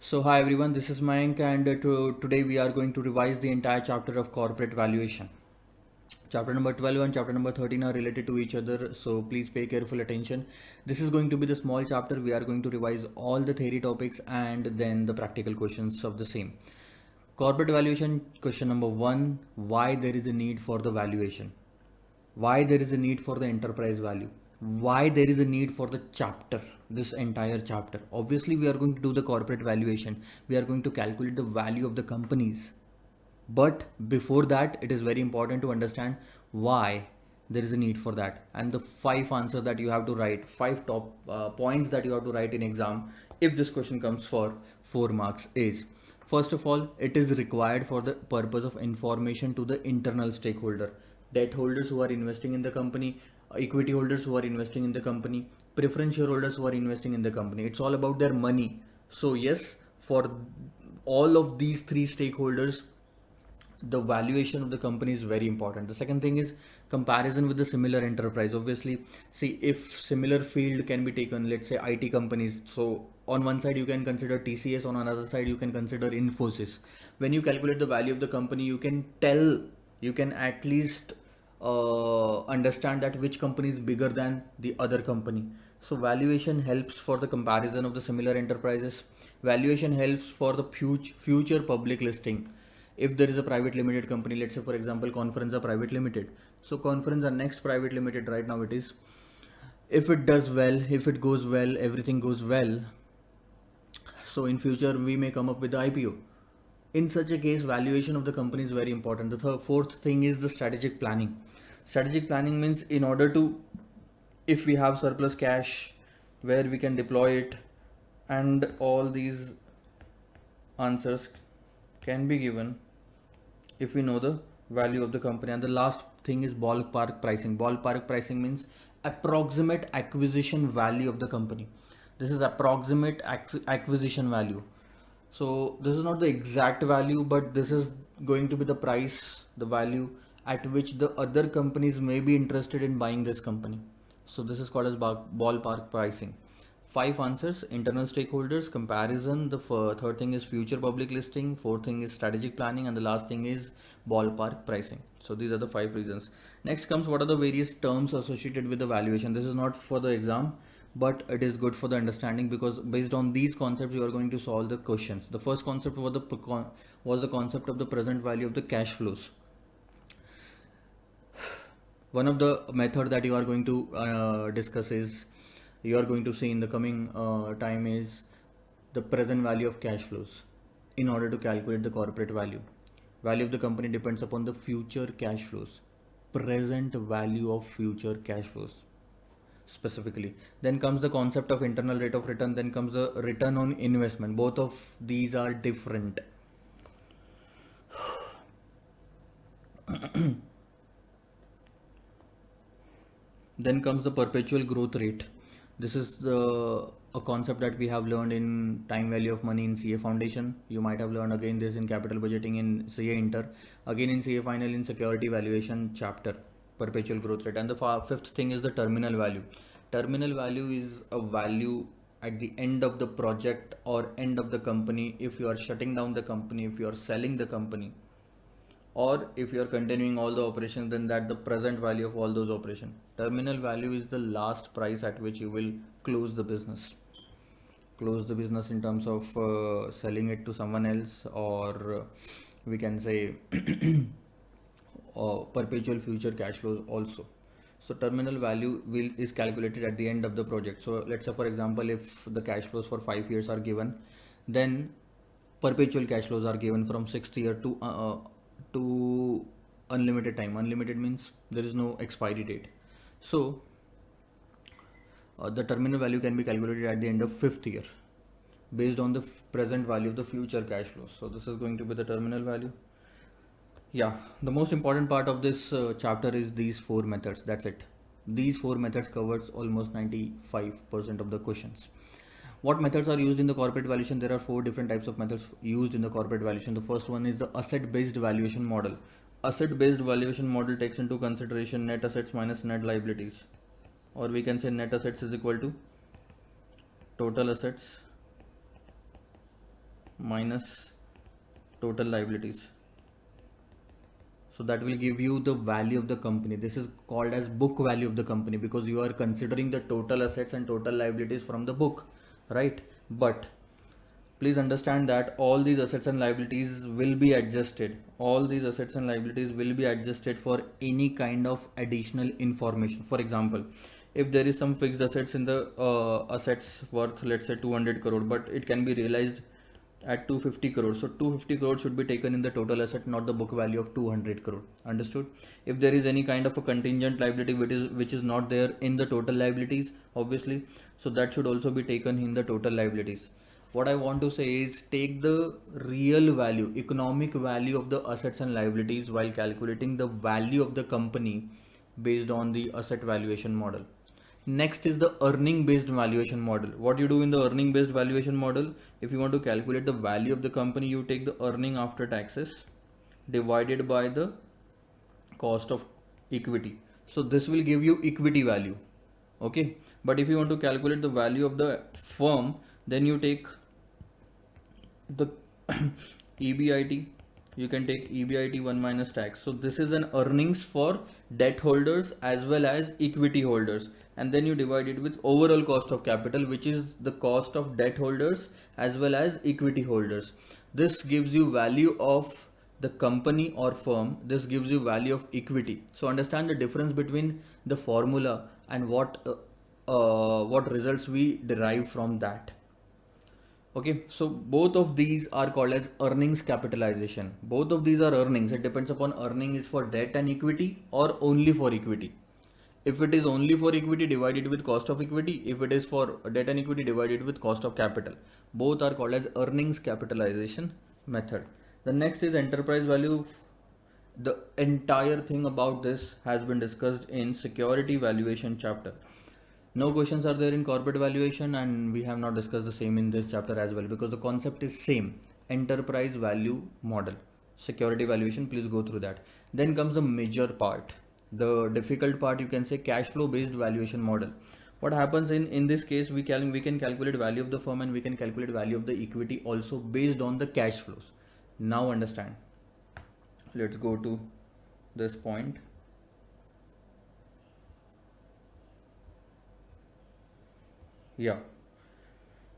So hi everyone, this is Mayank and today we are going to revise the entire chapter of corporate valuation. Chapter number 12 and chapter number 13 are related to each other, so please pay careful attention. This is going to be the small chapter. We are going to revise all the theory topics and then the practical questions of the same. Corporate valuation question number 1, why there is a need for the valuation? Why there is a need for the enterprise value, why there is a need for the chapter, this entire chapter. Obviously we are going to do the corporate valuation, we are going to calculate the value of the companies, but before that it is very important to understand why there is a need for that, and the five answers that you have to write, five top points that you have to write in exam if this question comes for 4 marks is: first of all, it is required for the purpose of information to the internal stakeholder, debt holders who are investing in the company, equity holders who are investing in the company, preference shareholders who are investing in the company. It's all about their money. So yes, for all of these three stakeholders, the valuation of the company is very important. The second thing is comparison with the similar enterprise. Obviously, see, if similar field can be taken, let's say IT companies, so on one side you can consider TCS, on another side you can consider Infosys. When you calculate the value of the company, you can tell, you can at least understand that which company is bigger than the other company. So valuation helps for the comparison of the similar enterprises. Valuation helps for the future public listing. If there is a private limited company, let's say for example Conferenza Private Limited, so Conferenza Next Private Limited, right now it is, if it does well, if it goes well, everything goes well, so in future we may come up with the IPO. In such a case, valuation of the company is very important. The fourth thing is the strategic planning. Strategic planning means, in order to, if we have surplus cash, where we can deploy it, and all these answers can be given if we know the value of the company. And the last thing is ballpark pricing. Ballpark pricing means approximate acquisition value of the company. This is approximate acquisition value. So this is not the exact value, but this is going to be the price, the value at which the other companies may be interested in buying this company. So this is called as ballpark pricing. Five answers: internal stakeholders, comparison, the third thing is future public listing, fourth thing is strategic planning, and the last thing is ballpark pricing. So these are the five reasons. Next comes, what are the various terms associated with the valuation. This is not for the exam, but it is good for the understanding, because based on these concepts you are going to solve the questions. The first concept was the concept of the present value of the cash flows. One of the method that you are going to discuss is, you are going to see in the coming time, is the present value of cash flows. In order to calculate the corporate value of the company depends upon the future cash flows, present value of future cash flows specifically. Then comes the concept of internal rate of return, then comes the return on investment. Both of these are different. Then comes the perpetual growth rate. This is a concept that we have learned in time value of money in CA foundation. You might have learned again this in capital budgeting in CA inter, again in CA final in security valuation chapter, perpetual growth rate. And the fifth thing is the terminal value. Terminal value is a value at the end of the project or end of the company, if you are shutting down the company, if you are selling the company, or if you are continuing all the operations, then that the present value of all those operations. Terminal value is the last price at which you will close the business. Close the business in terms of selling it to someone else, or we can say perpetual future cash flows also. So terminal value is calculated at the end of the project. So let's say for example, if the cash flows for 5 years are given, then perpetual cash flows are given from 6th year to unlimited time. Unlimited means there is no expiry date. So the terminal value can be calculated at the end of 5th year based on the present value of the future cash flows. So this is going to be the terminal value. Yeah, the most important part of this chapter is these four methods. That's it. These four methods covers almost 95% of the questions. What methods are used in the corporate valuation? There are four different types of methods used in the corporate valuation. The first one is the asset-based valuation model. Asset-based valuation model takes into consideration net assets minus net liabilities, or we can say net assets is equal to total assets minus total liabilities. So that will give you the value of the company. This is called as book value of the company because you are considering the total assets and total liabilities from the book, right? But please understand that all these assets and liabilities will be adjusted. All these assets and liabilities will be adjusted for any kind of additional information. For example, if there is some fixed assets in the assets worth, let's say 200 crore, but it can be realized at 250 crore. So 250 crore should be taken in the total asset, not the book value of 200 crore. Understood? If there is any kind of a contingent liability which is not there in the total liabilities, obviously, so that should also be taken in the total liabilities. What I want to say is take the real value, economic value of the assets and liabilities while calculating the value of the company based on the asset valuation model. Next is the earning based valuation model. What you do in the earning based valuation model, if you want to calculate the value of the company, you take the earning after taxes divided by the cost of equity. So this will give you equity value. Okay. But if you want to calculate the value of the firm, then you take the EBIT. You can take EBIT 1 minus tax. So this is an earnings for debt holders as well as equity holders, and then you divide it with overall cost of capital, which is the cost of debt holders as well as equity holders. This gives you value of the company or firm. This gives you value of equity. So understand the difference between the formula and what results we derive from that. Okay, so both of these are called as earnings capitalization. Both of these are earnings. It depends upon earning is for debt and equity or only for equity. If it is only for equity, divided with cost of equity. If it is for debt and equity, divided with cost of capital. Both are called as earnings capitalization method. The next is enterprise value. The entire thing about this has been discussed in security valuation chapter. No questions are there in corporate valuation, and we have not discussed the same in this chapter as well because the concept is same. Enterprise value model, security valuation, please go through that. Then comes the major part, the difficult part, you can say, cash flow based valuation model. What happens in this case, we can calculate value of the firm and we can calculate value of the equity also based on the cash flows. Now understand. Let's go to this point. Yeah,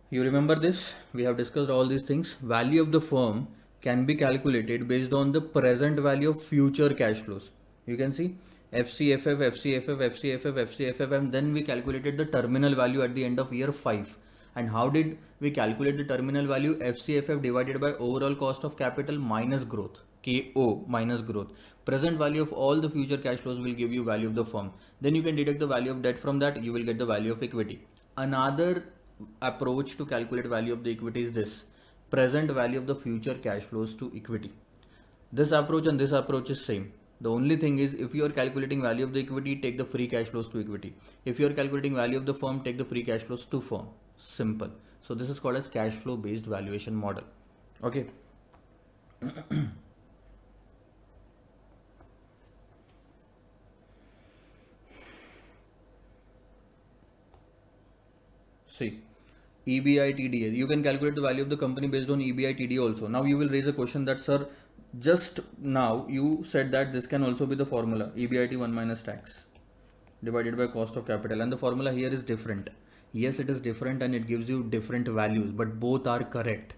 you remember this? We have discussed all these things. Value of the firm can be calculated based on the present value of future cash flows. You can see FCFF, FCFF, FCFF, FCFF, and then we calculated the terminal value at the end of year 5. And how did we calculate the terminal value? FCFF divided by overall cost of capital minus growth, KO minus growth. Present value of all the future cash flows will give you value of the firm. Then you can deduct the value of debt from that, you will get the value of equity. Another approach to calculate value of the equity is this: present value of the future cash flows to equity. This approach and this approach is same. The only thing is, if you are calculating value of the equity, take the free cash flows to equity. If you are calculating value of the firm, take the free cash flows to firm. Simple. So this is called as cash flow based valuation model. Okay. See, EBITDA. You can calculate the value of the company based on EBITDA also. Now you will raise a question that, sir, just now you said that this can also be the formula, EBIT 1 minus tax divided by cost of capital, and the formula here is different. Yes, it is different and it gives you different values, but both are correct.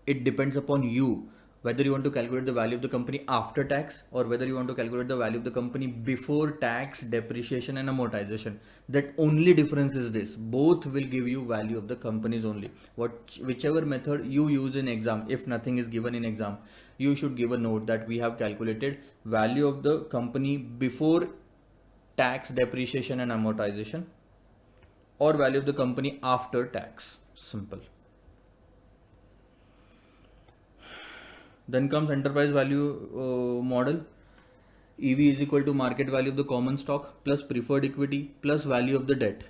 It depends upon you whether you want to calculate the value of the company after tax or whether you want to calculate the value of the company before tax, depreciation and amortization. That only difference is this. Both will give you value of the companies only. Whichever method you use in exam, if nothing is given in exam, you should give a note that we have calculated value of the company before tax, depreciation and amortization, or value of the company after tax. Simple. Then comes enterprise value model. EV is equal to market value of the common stock plus preferred equity plus value of the debt.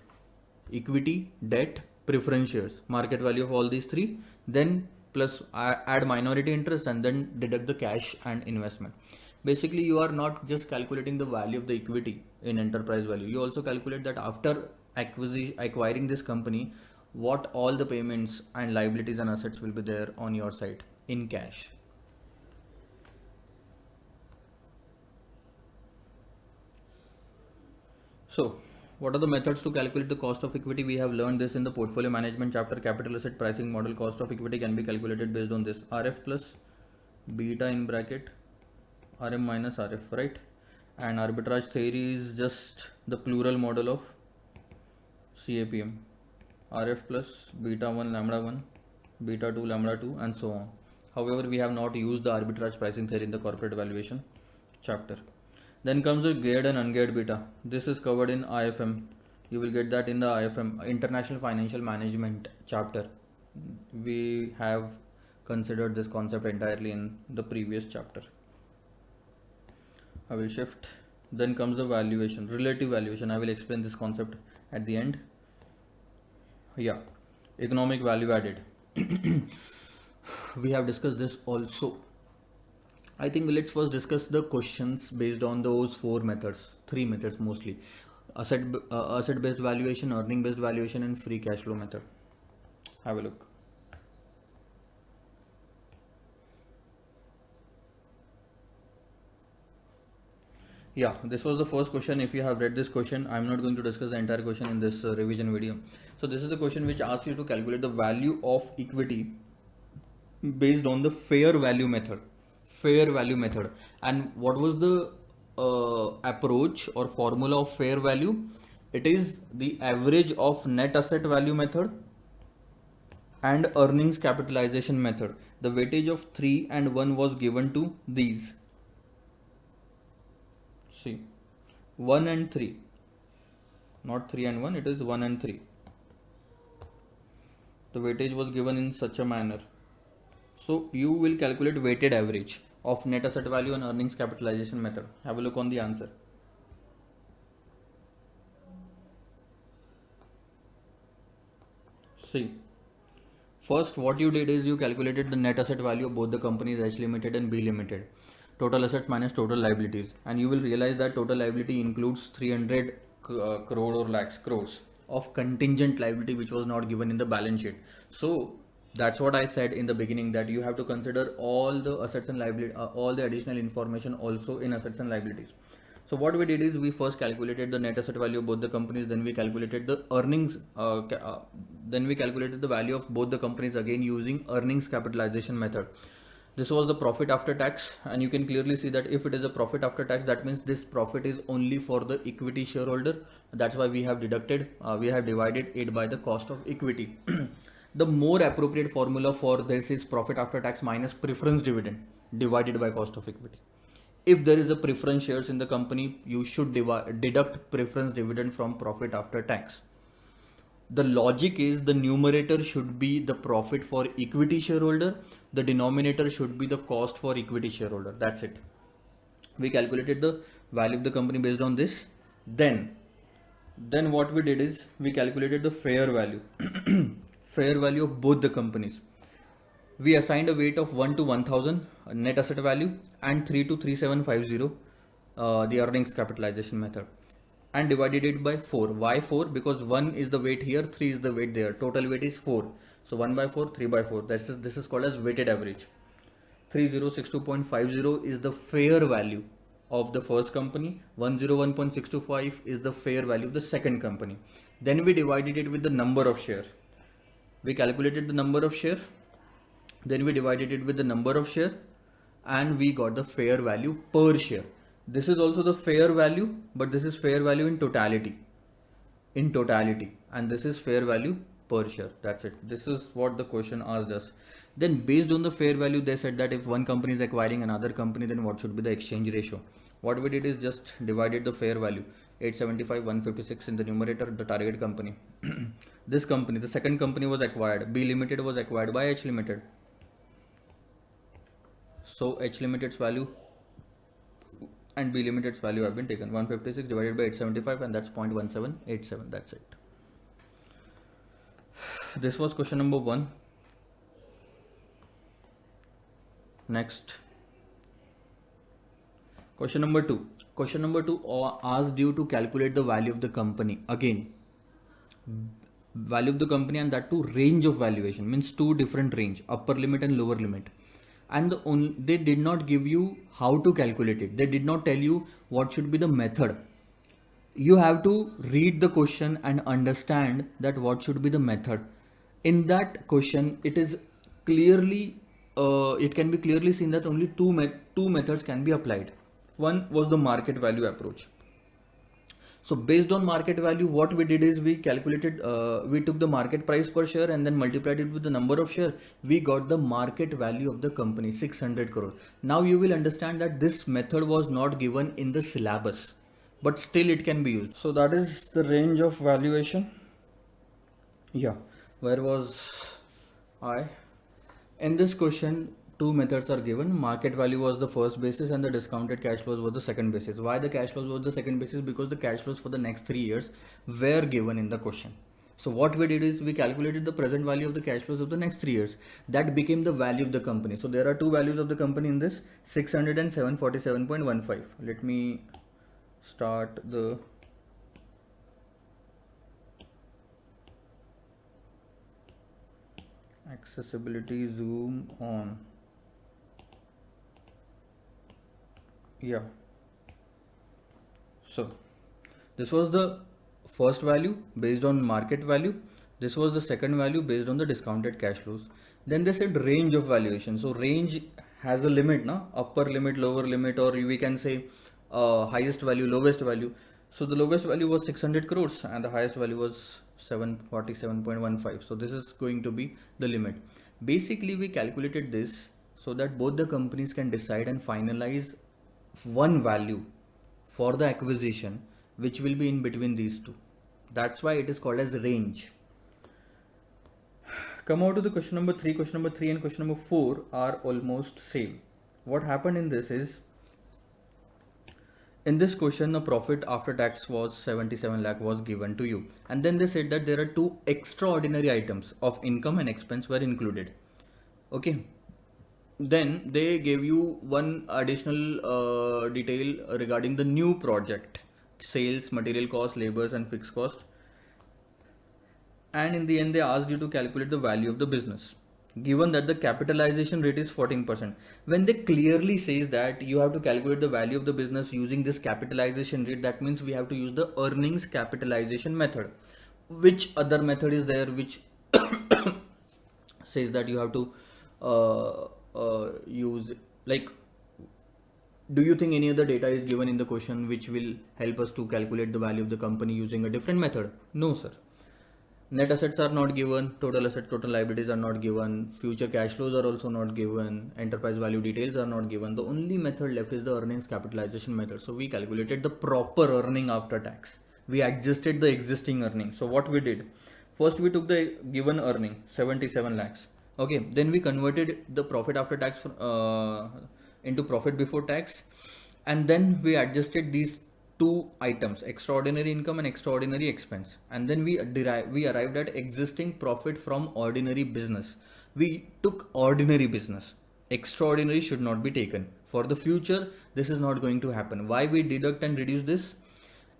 Equity, debt, preference shares, market value of all these three, then plus add minority interest and then deduct the cash and investment. Basically, you are not just calculating the value of the equity in enterprise value. You also calculate that after acquiring this company, what all the payments and liabilities and assets will be there on your side in cash. So what are the methods to calculate the cost of equity? We have learned this in the portfolio management chapter. Capital asset pricing model. Cost of equity can be calculated based on this: RF plus beta in bracket RM minus RF, right? And arbitrage theory is just the plural model of CAPM: RF plus beta 1 lambda 1, beta 2 lambda 2, and so on. However, we have not used the arbitrage pricing theory in the corporate valuation chapter. Then comes the geared and ungeared beta. This is covered in IFM. You will get that in the IFM, International Financial Management chapter. We have considered this concept entirely in the previous chapter. I will shift. Then comes the valuation, relative valuation. I will explain this concept at the end. Yeah, economic value added. We have discussed this also. I think let's first discuss the questions based on those three methods mostly: asset based valuation, earning based valuation, and free cash flow method. Have a look. Yeah, this was the first question. If you have read this question, I'm not going to discuss the entire question in this revision video. So this is the question which asks you to calculate the value of equity based on the fair value method. And what was the approach or formula of fair value? It is the average of net asset value method and earnings capitalization method. The weightage of 3 and 1 was given to these. See, 1 and 3, not 3 and 1, it is 1 and 3. The weightage was given in such a manner. So you will calculate weighted average of net asset value and earnings capitalization method. Have a look on the answer. See, first what you did is you calculated the net asset value of both the companies, H Limited and B Limited. Total assets minus total liabilities, and you will realize that total liability includes 300 crore or lakhs crores of contingent liability which was not given in the balance sheet. So that's what I said in the beginning, that you have to consider all the assets and liability, all the additional information also in assets and liabilities. So what we did is we first calculated the net asset value of both the companies, then we calculated the earnings, then we calculated the value of both the companies again using earnings capitalization method. This was the profit after tax, and you can clearly see that if it is a profit after tax, that means this profit is only for the equity shareholder. That's why we have divided it by the cost of equity. The more appropriate formula for this is profit after tax minus preference dividend divided by cost of equity. If there is a preference shares in the company, you should deduct preference dividend from profit after tax. The logic is the numerator should be the profit for equity shareholder, the denominator should be the cost for equity shareholder. That's it. We calculated the value of the company based on this. Then what we did is we calculated the fair value fair value of both the companies. We assigned a weight of 1 to 1000 net asset value and 3 to 3750 the earnings capitalization method, and divided it by 4. Why 4? Because 1 is the weight here, 3 is the weight there. Total weight is 4. So 1 by 4, 3 by 4. This is called as weighted average. 3062.50 is the fair value of the first company. 101.625 is the fair value of the second company. Then we divided it with the number of share. We calculated the number of share. Then we divided it with the number of share, and we got the fair value per share. This is also the fair value, but this is fair value in totality, and this is fair value per share. That's it. This is what the question asked us. Then based on the fair value, they said that if one company is acquiring another company, then what should be the exchange ratio? What we did is just divided the fair value, 875, 156 in the numerator, the target company. This company, the second company was acquired. B Limited was acquired by H Limited. So H Limited's value and B Limited's value have been taken. 156 divided by 875, and that's 0.1787. That's it. This was question number 1. Next, question number 2. Question number 2 asked you to calculate the value of the company. Again, value of the company, and that too range of valuation, means two different range, upper limit and lower limit. And they did not give you how to calculate it. They did not tell you what should be the method. You have to read the question and understand that what should be the method. In that question, it is clearly it can be clearly seen that only two methods can be applied. One was the market value approach. So based on market value, what we did is we calculated, we took the market price per share and then multiplied it with the number of share. We got the market value of the company, 600 crore. Now you will understand that this method was not given in the syllabus, but still it can be used. So that is the range of valuation. Yeah, where was I? In this question, two methods are given. Market value was the first basis and the discounted cash flows was the second basis. Why the cash flows was the second basis? Because the cash flows for the next 3 years were given in the question. So what we did is we calculated the present value of the cash flows of the next 3 years. That became the value of the company. So there are two values of the company in this, 600 and 747.15. Let me start the accessibility zoom on. Yeah, so this was the first value based on market value. This was the second value based on the discounted cash flows. Then they said range of valuation. So range has a limit, na? Upper limit, lower limit, or we can say highest value, lowest value. So the lowest value was 600 crores and the highest value was 747.15. So this is going to be the limit. Basically, we calculated this so that both the companies can decide and finalize one value for the acquisition, which will be in between these two. That's why it is called as range. Come out to the question number 3. Question number 3 and question number 4 are almost same. What happened in this is, in this question, the profit after tax was 77 lakh was given to you. And then they said that there are two extraordinary items of income and expense were included. Okay. Then they gave you one additional detail regarding the new project, sales, material cost, labors and fixed cost. And in the end, they asked you to calculate the value of the business, given that the capitalization rate is 14%. When they clearly says that you have to calculate the value of the business using this capitalization rate, that means we have to use the earnings capitalization method. Which other method is there which says that you have to use, like, do you think any other data is given in the question which will help us to calculate the value of the company using a different method? No, sir. Net assets are not given, total assets, total liabilities are not given, future cash flows are also not given, enterprise value details are not given. The only method left is the earnings capitalization method. So we calculated the proper earning after tax. We adjusted the existing earning. So what we did, first we took the given earning, 77 lakhs. Okay, then we converted the profit after tax into profit before tax, and then we adjusted these two items, extraordinary income and extraordinary expense, and then we arrived at existing profit from ordinary business. We took ordinary business, extraordinary should not be taken. For the future, this is not going to happen. Why we deduct and reduce this?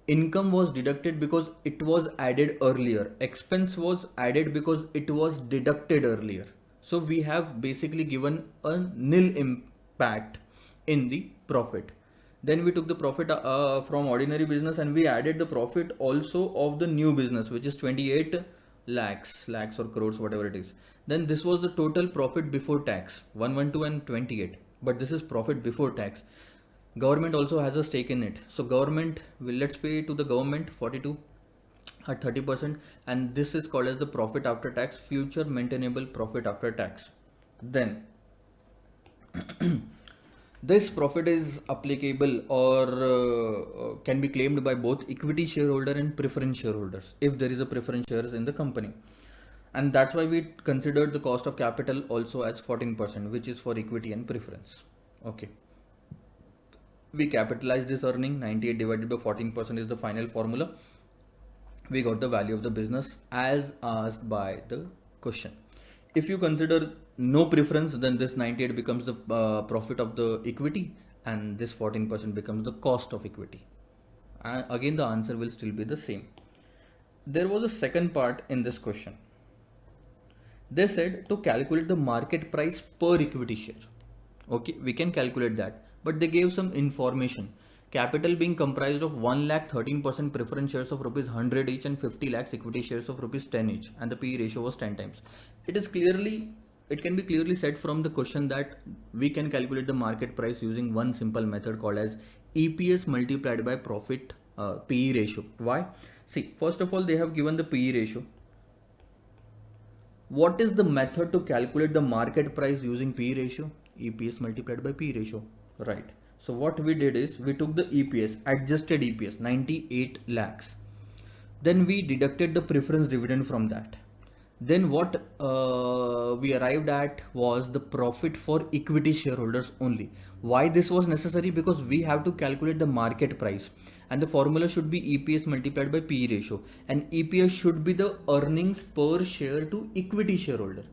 Income was deducted because it was added earlier, expense was added because it was deducted earlier. So we have basically given a nil impact in the profit. Then we took the profit from ordinary business and we added the profit also of the new business, which is 28 lakhs or crores, whatever it is. Then this was the total profit before tax, 112 and 28. But this is profit before tax. Government also has a stake in it. So government will, let's pay to the government 42 at 30%, and this is called as the profit after tax, future maintainable profit after tax. Then this profit is applicable or can be claimed by both equity shareholder and preference shareholders if there is a preference shares in the company. And that's why we considered the cost of capital also as 14%, which is for equity and preference. Okay. We capitalize this earning, 98 divided by 14% is the final formula. We got the value of the business as asked by the question. If you consider no preference, then this 98 becomes the profit of the equity and this 14% becomes the cost of equity. And again, the answer will still be the same. there was a second part in this question. They said to calculate the market price per equity share. Okay, we can calculate that, but they gave some information. Capital being comprised of 1 lakh 13% preference shares of rupees 100 each and 50 lakhs equity shares of rupees 10 each, and the PE ratio was 10 times. It can be clearly said from the question that we can calculate the market price using one simple method called as EPS multiplied by profit PE ratio. Why? See, first of all, they have given the PE ratio. What is the method to calculate the market price using P ratio? EPS multiplied by P ratio, right? So what we did is we took the EPS, adjusted EPS, 98 lakhs. Then we deducted the preference dividend from that. Then what we arrived at was the profit for equity shareholders only. Why this was necessary? Because we have to calculate the market price, and the formula should be EPS multiplied by PE ratio, and EPS should be the earnings per share to equity shareholder.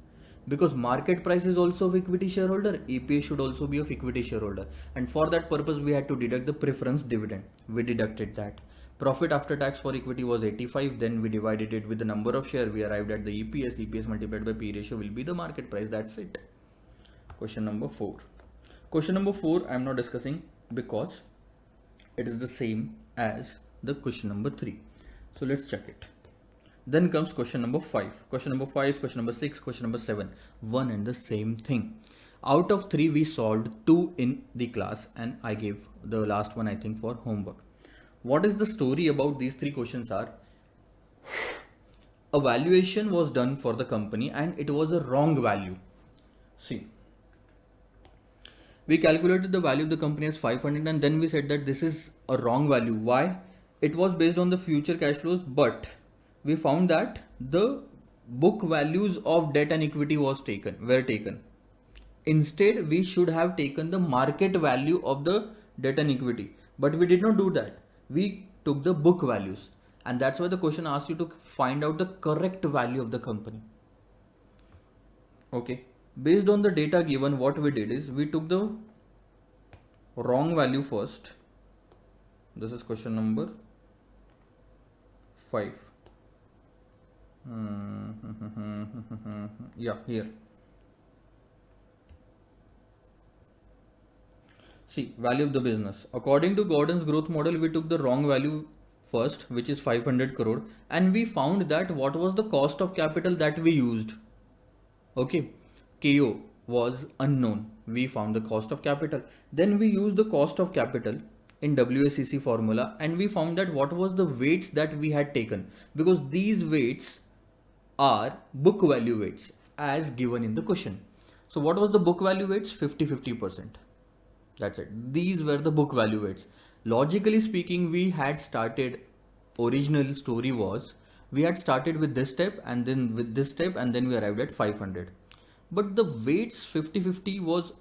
Because market price is also of equity shareholder, EPS should also be of equity shareholder, and for that purpose we had to deduct the preference dividend. We deducted that. Profit after tax for equity was 85. Then we divided it with the number of share. We arrived at the EPS. EPS multiplied by P ratio will be the market price. That's it. Question number 4. Question number 4 I am not discussing because it is the same as the question number 3. So let's check it. Then comes question number 5. Question number 5, question number 6, question number 7. One and the same thing. Out of 3 we solved 2 in the class, and I gave the last one I think for homework. What is the story about these 3 questions are? A valuation was done for the company and it was a wrong value. See, we calculated the value of the company as 500 and then we said that this is a wrong value. Why? It was based on the future cash flows, but we found that the book values of debt and equity were taken. Instead, we should have taken the market value of the debt and equity, but we did not do that. We took the book values, and that's why the question asks you to find out the correct value of the company. Okay, based on the data given, what we did is we took the wrong value first. This is question number 5. Yeah, here. See, value of the business. According to Gordon's growth model, we took the wrong value first, which is 500 crore, and we found that what was the cost of capital that we used. Okay, KO was unknown. We found the cost of capital. Then we used the cost of capital in WACC formula, and we found that what was the weights that we had taken, because these weights are book value weights as given in the question. So what was the book value weights? 50-50%. That's it. These were the book value weights. Logically speaking, we had started, original story was, we had started with this step and then with this step and then we arrived at 500. But the weights 50-50 was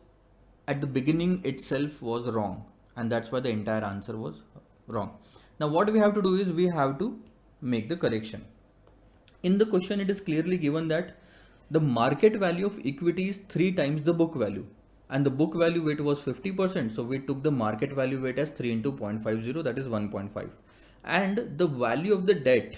at the beginning itself was wrong, and that's why the entire answer was wrong. Now what we have to do is we have to make the correction. In the question it is clearly given that the market value of equity is 3 times the book value, and the book value weight was 50%, so we took the market value weight as 3 into 0.50, that is 1.5, and the value of the debt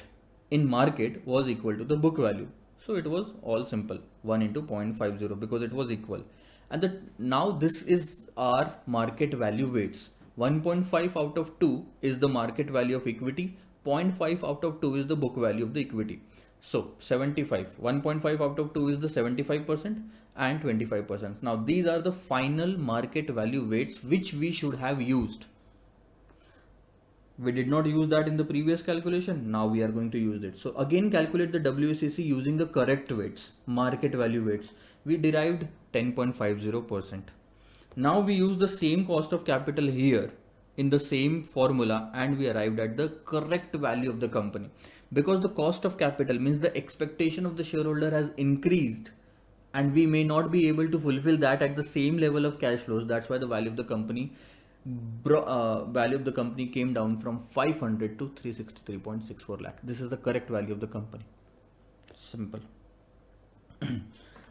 in market was equal to the book value, so it was all simple, 1 into 0.50, because it was equal. And now this is our market value weights. 1.5 out of 2 is the market value of equity, 0.5 out of 2 is the book value of the equity. So 75, 1.5 out of 2 is the 75% and 25%. Now these are the final market value weights which we should have used. We did not use that in the previous calculation. Now we are going to use it. So again calculate the WACC using the correct weights, market value weights. We derived 10.50%. Now we use the same cost of capital here in the same formula and we arrived at the correct value of the company. Because the cost of capital means the expectation of the shareholder has increased and we may not be able to fulfill that at the same level of cash flows. That's why the value of the company came down from 500 to 363.64 lakh. This is the correct value of the company. Simple.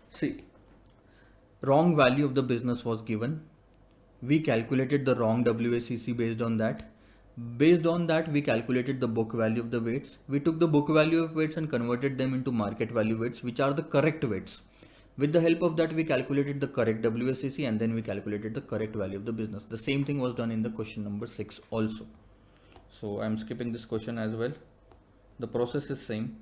See, wrong value of the business was given. We calculated the wrong WACC based on that. Based on that, we calculated the book value of the weights. We took the book value of weights and converted them into market value weights, which are the correct weights. With the help of that, we calculated the correct WSCC and then we calculated the correct value of the business. The same thing was done in the question number 6 also. So I'm skipping this question as well. The process is same.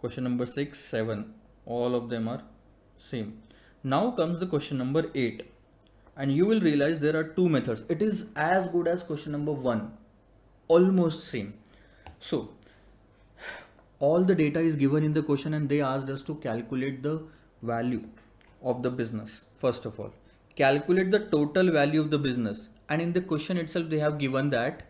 Question number 6, 7, all of them are same. Now comes the question number 8, and you will realize there are two methods. It is as good as question number 1, almost same. So all the data is given in the question and they asked us to calculate the value of the business. First of all, calculate the total value of the business, and in the question itself they have given that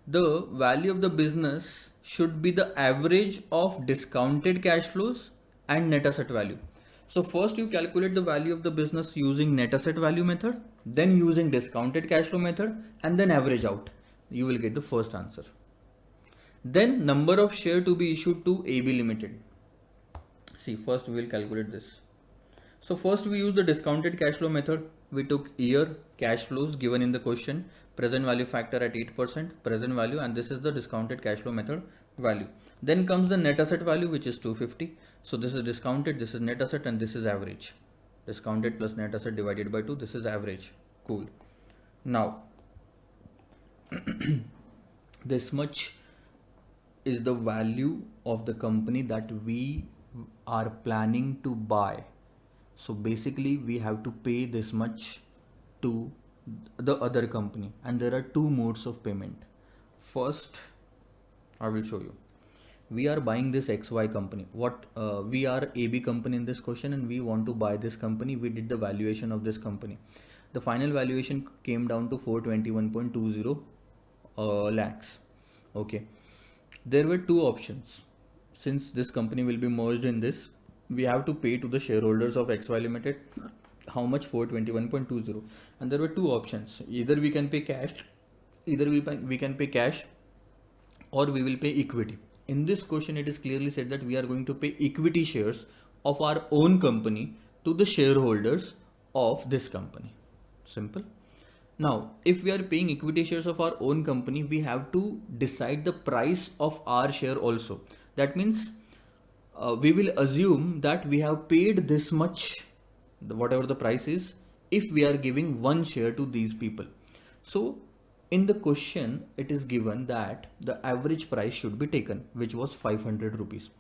the value of the business should be the average of discounted cash flows and net asset value. So first you calculate the value of the business using net asset value method, then using discounted cash flow method, and then average out. You will get the first answer. Then number of share to be issued to AB Limited. See, first we will calculate this. So first we use the discounted cash flow method. We took year cash flows given in the question, present value factor at 8%, present value, and this is the discounted cash flow method value. Then comes the net asset value, which is 250. So this is discounted, this is net asset, and this is average. Discounted plus net asset divided by 2, this is average. Cool. Now, this much is the value of the company that we are planning to buy. So basically we have to pay this much to the other company, and there are two modes of payment. First, I will show you. We are buying this XY company. We are AB company in this question and we want to buy this company. We did the valuation of this company. The final valuation came down to 421.20 lakhs. Okay. There were two options. Since this company will be merged in this, we have to pay to the shareholders of XY Limited how much? 421.20. And there were two options. Either we can pay cash, we can pay cash, or we will pay equity. In this question, it is clearly said that we are going to pay equity shares of our own company to the shareholders of this company. Simple. Now, if we are paying equity shares of our own company, we have to decide the price of our share also. That means we will assume that we have paid this much, whatever the price is, if we are giving one share to these people. So in the question, it is given that the average price should be taken, which was 500 rupees.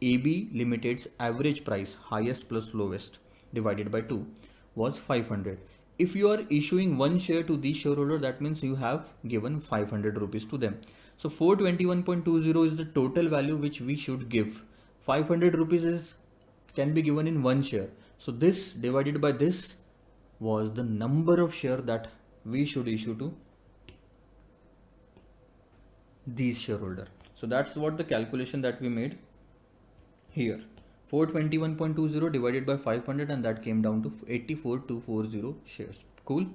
AB Limited's average price, highest plus lowest, divided by 2 was 500. If you are issuing one share to the shareholder, that means you have given 500 rupees to them. So 421.20 is the total value which we should give. 500 rupees can be given in one share. So this divided by this was the number of share that we should issue to these shareholder. So that's what the calculation that we made here. 421.20 divided by 500, and that came down to 84,240 shares. Cool.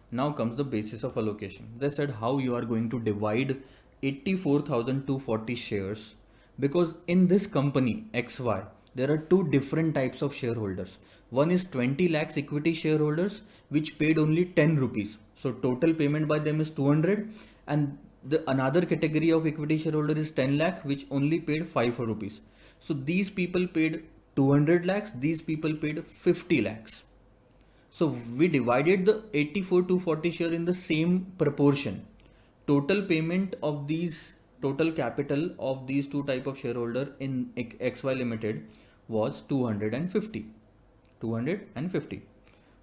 Now comes the basis of allocation. They said how you are going to divide 84,240 shares, because in this company XY there are two different types of shareholders. One is 20 lakhs equity shareholders which paid only 10 rupees. So total payment by them is 200, and the another category of equity shareholder is 10 lakh which only paid 5 rupees. So these people paid 200 lakhs, these people paid 50 lakhs. So we divided the 84,240 share in the same proportion. Total payment of these, total capital of these two type of shareholder in XY Limited was 250.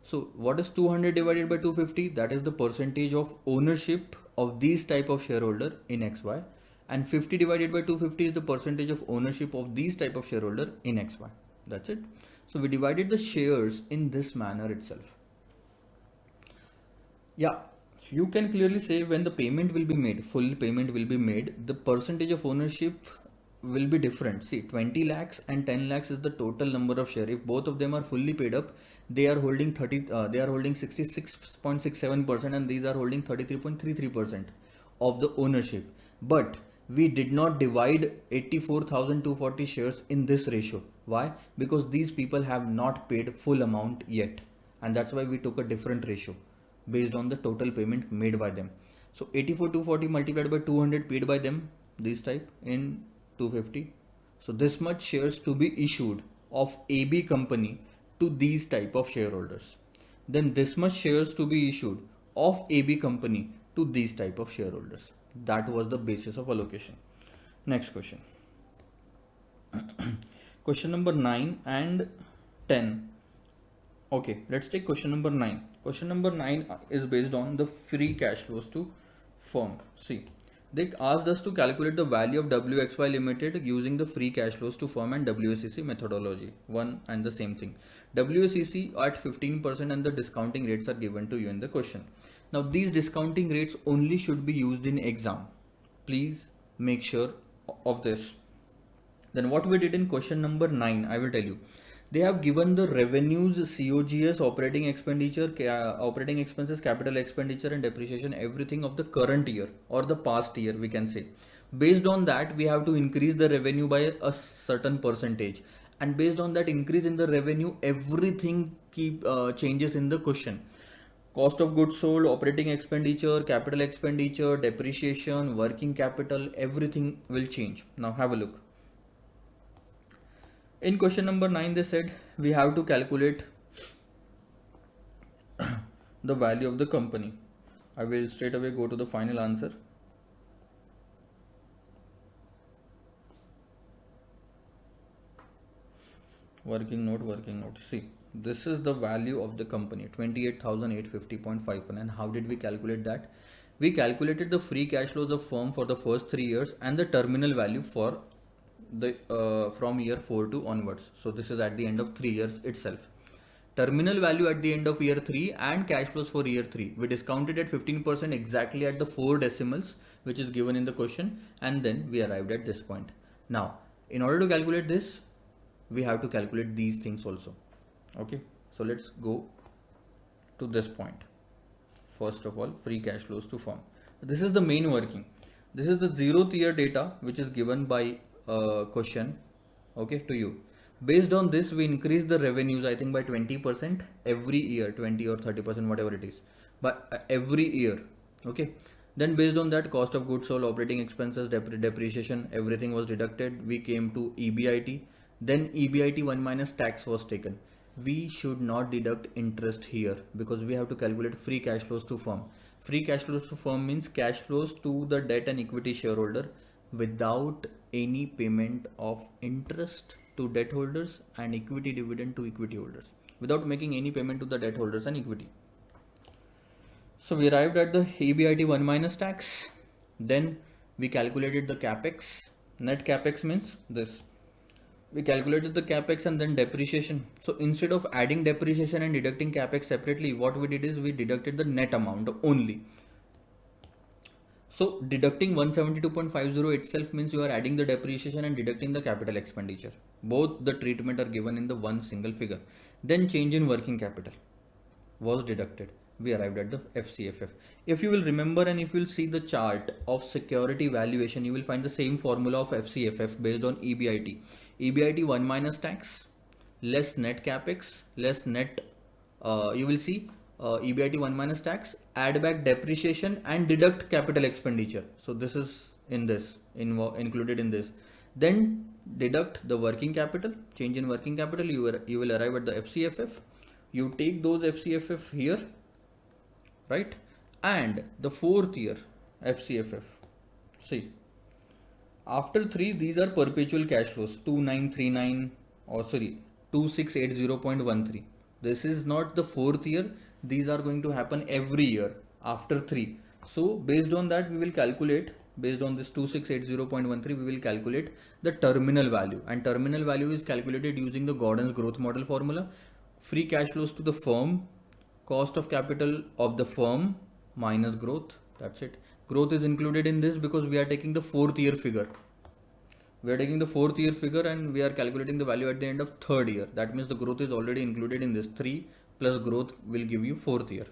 So what is 200 divided by 250? That is the percentage of ownership of these type of shareholder in XY, and 50 divided by 250 is the percentage of ownership of these type of shareholder in XY. That's it. So we divided the shares in this manner itself. Yeah, you can clearly say when the payment will be made, full payment will be made, the percentage of ownership will be different. See, 20 lakhs and 10 lakhs is the total number of share. If both of them are fully paid up, they are holding 66.67%, and these are holding 33.33% of the ownership. But we did not divide 84,240 shares in this ratio. Why? Because these people have not paid full amount yet, and that's why we took a different ratio based on the total payment made by them. So 84,240 multiplied by 200 paid by them, this type, in 250. So this much shares to be issued of AB company to these type of shareholders. Then this much shares to be issued of AB company to these type of shareholders. That was the basis of allocation. Next question. Question number 9 and 10. Okay, let's take question number 9. Question number 9 is based on the free cash flows to firm. See, they asked us to calculate the value of WXY Limited using the free cash flows to firm and WACC methodology. One and the same thing. WACC at 15% and the discounting rates are given to you in the question. Now these discounting rates only should be used in exam. Please make sure of this. Then what we did in question number 9, I will tell you. They have given the revenues, COGS, operating expenditure, operating expenses, capital expenditure and depreciation, everything of the current year or the past year, we can say. Based on that, we have to increase the revenue by a certain percentage. And based on that increase in the revenue, everything changes in the question. Cost of goods sold, operating expenditure, capital expenditure, depreciation, working capital, everything will change. Now have a look. In question number 9, they said we have to calculate the value of the company. I will straight away go to the final answer. Working note. See, this is the value of the company, 28,850.51. And how did we calculate that? We calculated the free cash flows of firm for the first 3 years and the terminal value for the from year 4 to onwards. So this is at the end of 3 years itself. Terminal value at the end of year 3 and cash flows for year 3. We discounted at 15% exactly at the 4 decimals which is given in the question, and then we arrived at this point. Now, in order to calculate this, we have to calculate these things also. Okay, so let's go to this point. First of all, free cash flows to firm. This is the main working. This is the 0th year data which is given by question, okay, to you. Based on this, we increase the revenues, I think by 20% every year, 20 or 30%, whatever it is, but every year. Okay, then based on that, cost of goods sold, operating expenses, depreciation, everything was deducted. We came to EBIT. Then EBIT 1 minus tax was taken. We should not deduct interest here because we have to calculate free cash flows to firm. Free cash flows to firm means cash flows to the debt and equity shareholder without any payment of interest to debt holders and equity dividend to equity holders, without making any payment to the debt holders and equity. So we arrived at the EBIT 1 minus tax. Then we calculated the capex. Net capex means this. We calculated the capex and then depreciation. So instead of adding depreciation and deducting capex separately, what we did is we deducted the net amount only. So deducting 172.50 itself means you are adding the depreciation and deducting the capital expenditure. Both the treatment are given in the one single figure. Then change in working capital was deducted. We arrived at the FCFF. If you will remember and if you will see the chart of security valuation, you will find the same formula of FCFF based on EBIT. EBIT 1 minus tax, less net capex, less net, you will see EBIT 1 minus tax, add back depreciation and deduct capital expenditure. So this is in this, included in this. Then deduct the working capital, change in working capital, you will arrive at the FCFF. You take those FCFF here, right? And the 4th year FCFF. See, after 3, these are perpetual cash flows, 2939 or sorry 2680.13. This is not the 4th year. These are going to happen every year after 3. So based on that, we will calculate, based on this 2680.13, we will calculate the terminal value, and terminal value is calculated using the Gordon's growth model formula. Free cash flows to the firm, cost of capital of the firm minus growth. That's it. Growth is included in this because we are taking the 4th year figure. We are taking the 4th year figure and we are calculating the value at the end of 3rd year. That means the growth is already included in this. 3 plus growth will give you 4th year.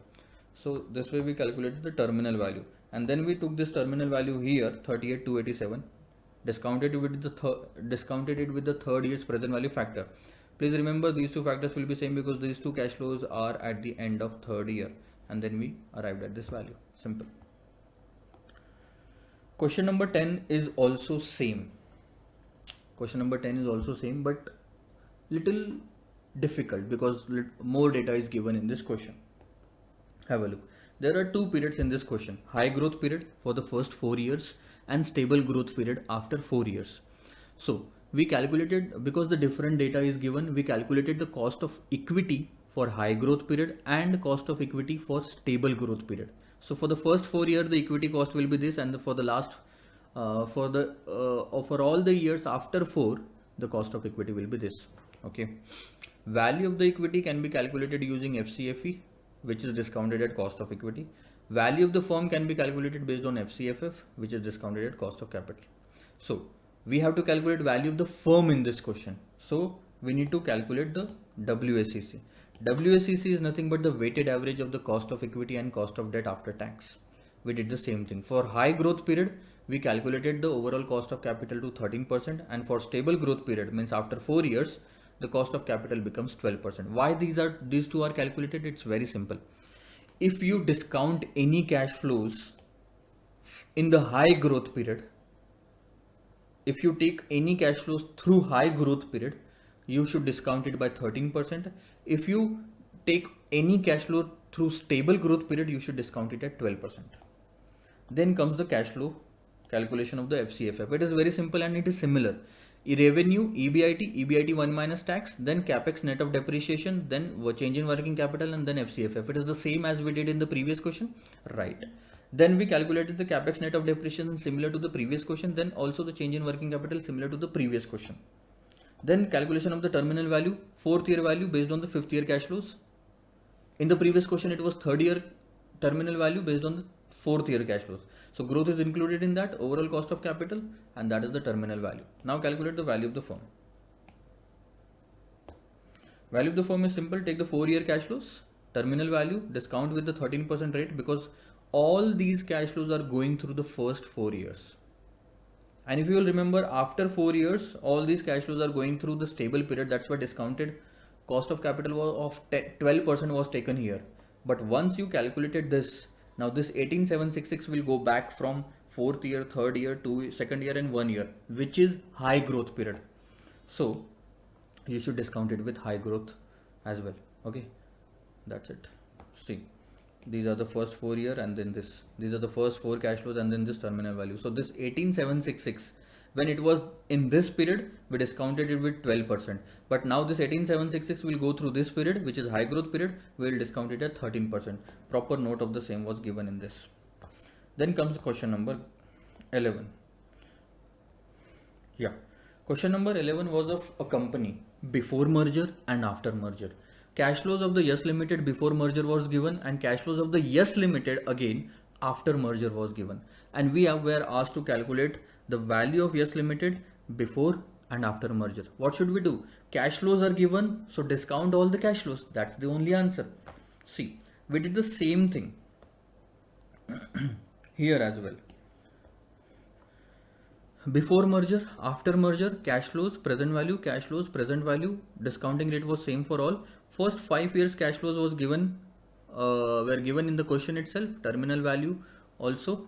So this way we calculated the terminal value, and then we took this terminal value here, 38,287, discounted it with the 3rd year's present value factor. Please remember these two factors will be same because these two cash flows are at the end of third year, and then we arrived at this value. Simple. Question number 10 is also same. Question number 10 is also same, but little difficult because more data is given in this question. Have a look. There are two periods in this question: high growth period for the first 4 years and stable growth period after 4 years. So we calculated, because the different data is given, we calculated the cost of equity for high growth period and cost of equity for stable growth period. So for the first 4 years, the equity cost will be this, and for the last, for all the years after 4, the cost of equity will be this. Okay. Value of the equity can be calculated using FCFE, which is discounted at cost of equity. Value of the firm can be calculated based on FCFF, which is discounted at cost of capital. So we have to calculate value of the firm in this question. So we need to calculate the WACC. WACC is nothing but the weighted average of the cost of equity and cost of debt after tax. We did the same thing. For high growth period, we calculated the overall cost of capital to 13%, and for stable growth period, means after 4 years, the cost of capital becomes 12%. Why these two are calculated? It's very simple. If you discount any cash flows in the high growth period, if you take any cash flows through high growth period, you should discount it by 13%. If you take any cash flow through stable growth period, you should discount it at 12%. Then comes the cash flow calculation of the FCFF. It is very simple and it is similar. Revenue, EBIT 1 minus tax, then capex net of depreciation, then change in working capital, and then FCFF. It is the same as we did in the previous question, right? Then we calculated the capex net of depreciation similar to the previous question, then also the change in working capital similar to the previous question. Then calculation of the terminal value, 4th year value based on the 5th year cash flows. In the previous question, it was 3rd year terminal value based on the 4th year cash flows. So growth is included in that, overall cost of capital, and that is the terminal value. Now calculate the value of the firm. Value of the firm is simple. Take the 4-year cash flows, terminal value, discount with the 13% rate, because all these cash flows are going through the first 4 years. And if you will remember, after 4 years, all these cash flows are going through the stable period. That's why discounted cost of capital of 12% was taken here. But once you calculated this, now this 18,766 will go back from 4th year, 3rd year, 2nd year and 1 year, which is high growth period. So you should discount it with high growth as well. Okay, that's it. See, these are the first 4 year, and then this. These are the first 4 cash flows, and then this terminal value. So this 18,766, when it was in this period, we discounted it with 12%. But now this 18,766 will go through this period, which is high growth period. We will discount it at 13%. Proper note of the same was given in this. Then comes question number 11. Yeah. Question number 11 was of a company before merger and after merger. Cash flows of the Yes Limited before merger was given, and cash flows of the Yes Limited again after merger was given. And we were asked to calculate the value of Yes Limited before and after merger. What should we do? Cash flows are given, so discount all the cash flows. That's the only answer. See, we did the same thing here as well. Before merger, after merger, cash flows, present value, cash flows, present value, discounting rate was same for all. First 5 years cash flows was given, were given in the question itself. Terminal value also,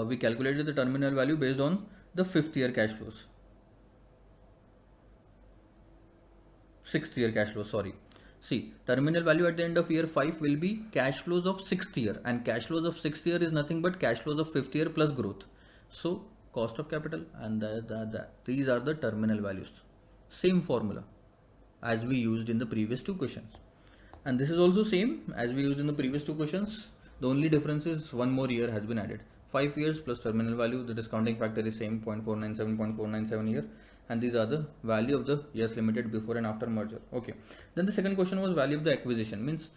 we calculated the terminal value based on the 5th year cash flows. 6th year cash flows, sorry. See, terminal value at the end of year 5 will be cash flows of 6th year, and cash flows of 6th year is nothing but cash flows of 5th year plus growth. So cost of capital and these are the terminal values. Same formula as we used in the previous 2 questions. And this is also same as we used in the previous 2 questions. The only difference is 1 more year has been added. 5 years plus terminal value, the discounting factor is same, 0.497, 0.497 here. And these are the value of the Yes Limited before and after merger. Okay. Then the second question was value of the acquisition. Means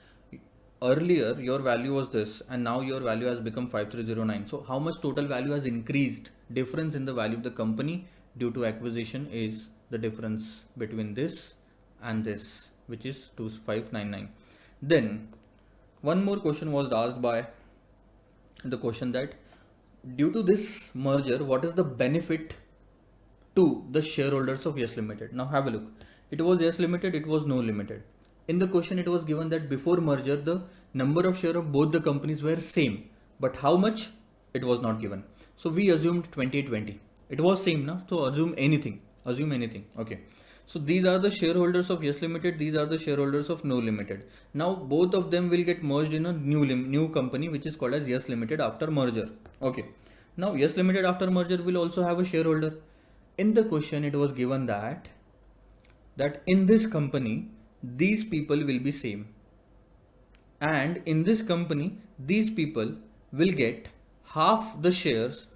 earlier your value was this, and now your value has become 5309. So how much total value has increased? Difference in the value of the company due to acquisition is the difference between this and this, which is 2599. Then one more question was asked by the question that due to this merger, what is the benefit to the shareholders of Yes Limited? Now have a look. It was yes limited, it was no limited. In the question, it was given that before merger, the number of share of both the companies were same, but how much, it was not given. So we assumed 20-20. It was same, na? So assume anything. Assume anything. Okay. So these are the shareholders of Yes Limited. These are the shareholders of No Limited. Now both of them will get merged in a new company, which is called as Yes Limited after merger. Okay. Now Yes Limited after merger will also have a shareholder. In the question, it was given that in this company, these people will be same, and in this company, these people will get half the shares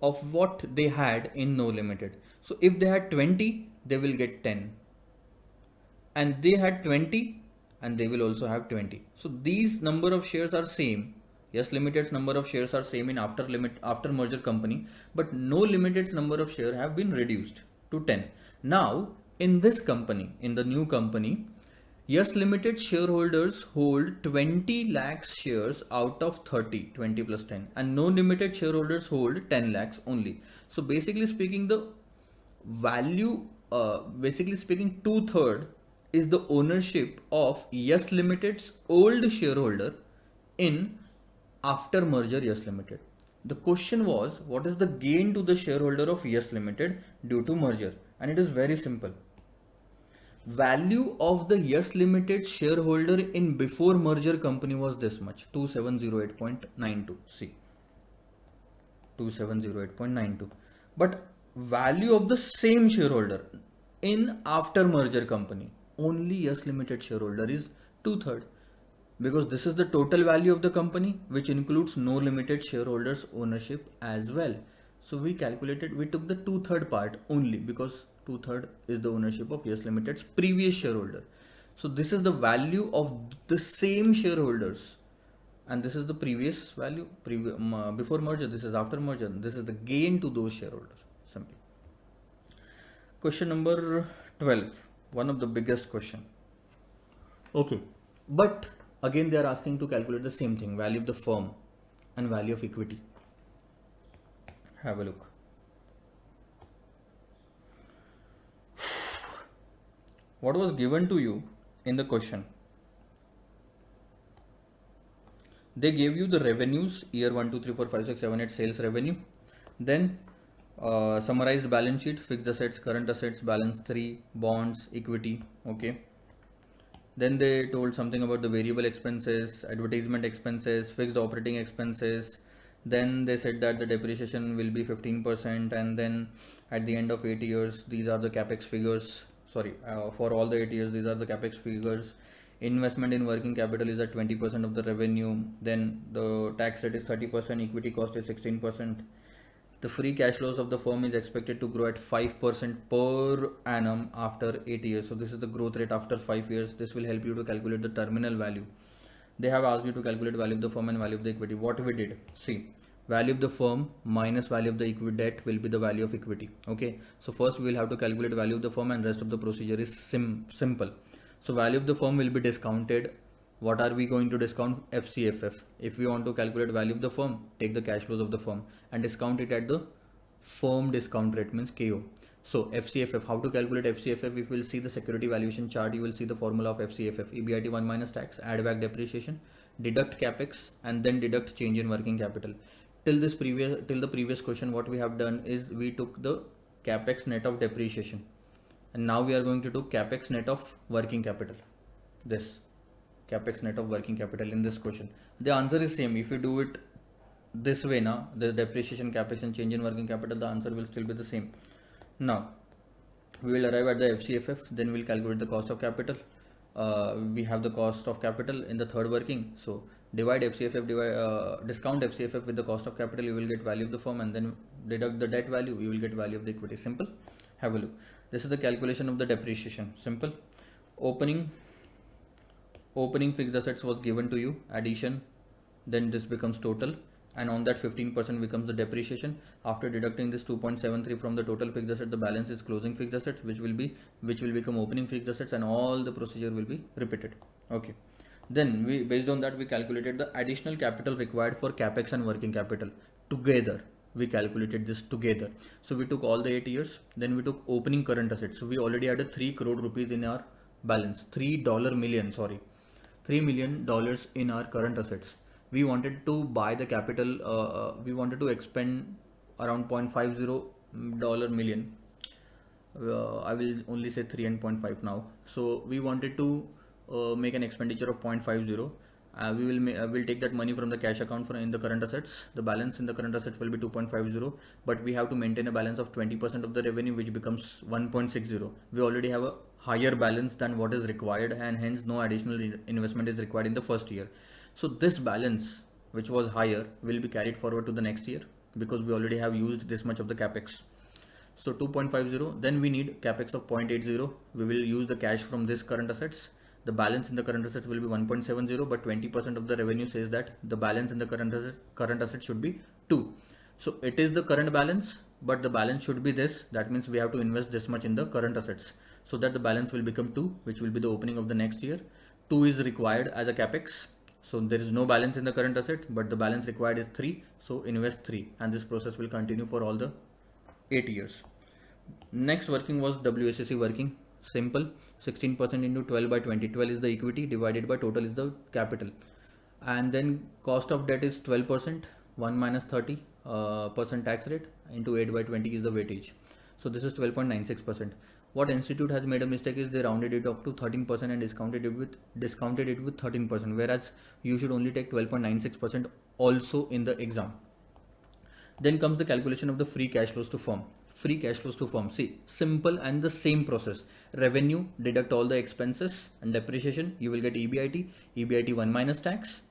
of what they had in No Limited. So if they had 20, they will get 10, and they had 20, and they will also have 20. So these number of shares are same. Yes Limited's number of shares are same in after merger company, but No Limited's number of share have been reduced to 10. Now in this company, in the new company, Yes Limited shareholders hold 20 lakhs shares out of 30, 20 plus 10, and No Limited shareholders hold 10 lakhs only. So basically speaking, the value, basically speaking, 2/3 is the ownership of Yes Limited's old shareholder in after merger Yes Limited. The question was, what is the gain to the shareholder of Yes Limited due to merger? And it is very simple. Value of the Yes Limited shareholder in before merger company was this much, 2708.92. See, 2708.92. But value of the same shareholder in after merger company, only Yes Limited shareholder is 2/3, because this is the total value of the company, which includes No Limited shareholders ownership as well. So we took the 2/3 part only, because 2/3 is the ownership of Yes Limited's previous shareholder. So this is the value of the same shareholders, and this is the previous value before merger. This is after merger. This is the gain to those shareholders. Simple. Question number 12, one of the biggest question. Okay, but again they are asking to calculate the same thing, value of the firm and value of equity. Have a look. What was given to you in the question? They gave you the revenues, year 1, 2, 3, 4, 5, 6, 7, 8 sales revenue. Then summarized balance sheet, fixed assets, current assets, balance 3, bonds, equity. Okay. Then they told something about the variable expenses, advertisement expenses, fixed operating expenses. Then they said that the depreciation will be 15%, and then at the end of 8 years, these are the capex figures. Sorry, for all the 8 years, these are the capex figures. Investment in working capital is at 20% of the revenue. Then the tax rate is 30%, equity cost is 16%. The free cash flows of the firm is expected to grow at 5% per annum after 8 years. So this is the growth rate after 5 years. This will help you to calculate the terminal value. They have asked you to calculate value of the firm and value of the equity. What we did, see, value of the firm minus value of the equity debt will be the value of equity. Okay, so first we will have to calculate value of the firm, and rest of the procedure is simple. So value of the firm will be discounted. What are we going to discount? FCFF. If we want to calculate value of the firm, take the cash flows of the firm and discount it at the firm discount rate, means KO. So FCFF, how to calculate FCFF? If you will see the security valuation chart, you will see the formula of FCFF. EBIT 1 minus tax, add back depreciation, deduct capex, and then deduct change in working capital. Till the previous question, what we have done is we took the capex net of depreciation, and now we are going to do capex net of working capital. This capex net of working capital in this question. The answer is same. If you do it this way, now the depreciation, capex, and change in working capital, the answer will still be the same. Now we will arrive at the FCFF, then we'll calculate the cost of capital. We have the cost of capital in the third working, so divide FCFF, discount FCFF with the cost of capital, you will get value of the firm, and then deduct the debt value, you will get value of the equity. Simple. Have a look. This is the calculation of the depreciation. Simple. Opening fixed assets was given to you, addition, then this becomes total, and on that 15% becomes the depreciation. After deducting this 2.73 from the total fixed asset, the balance is closing fixed assets, which will become opening fixed assets, and all the procedure will be repeated. Okay, then based on that we calculated the additional capital required for capex and working capital together. we calculated this together. So we took all the 8 years, then we took opening current assets. So we already had a 3 crore rupees in our balance, $3 million, sorry, $3 million in our current assets. We wanted to buy the capital, we wanted to expend around $0.50 million. I will only say 3 and 0.5 now. So we wanted to make an expenditure of 0.50. We'll take that money from the cash account in the current assets. The balance in the current assets will be 2.50, but we have to maintain a balance of 20% of the revenue, which becomes 1.60. We already have a higher balance than what is required, and hence no additional investment is required in the first year. So this balance, which was higher, will be carried forward to the next year because we already have used this much of the capex. So 2.50, then we need capex of 0.80. We will use the cash from this current assets. The balance in the current assets will be 1.70, but 20% of the revenue says that the balance in the current asset should be 2. So it is the current balance, but the balance should be this. That means we have to invest this much in the current assets so that the balance will become 2, which will be the opening of the next year. 2 is required as a capex. So there is no balance in the current asset, but the balance required is 3. So invest 3, and this process will continue for all the 8 years. Next working was WSSC working. Simple, 16% into 12 by 20. 12 is the equity, divided by total is the capital. And then cost of debt is 12%, 1 minus 30% tax rate, into 8 by 20 is the weightage. So this is 12.96%. What institute has made a mistake is they rounded it up to 13% and discounted it with 13%, whereas you should only take 12.96% also in the exam. Then comes the calculation of the free cash flows to firm. Free cash flows to firm. See, simple and the same process. Revenue, deduct all the expenses and depreciation. You will get EBIT. EBIT 1 minus tax.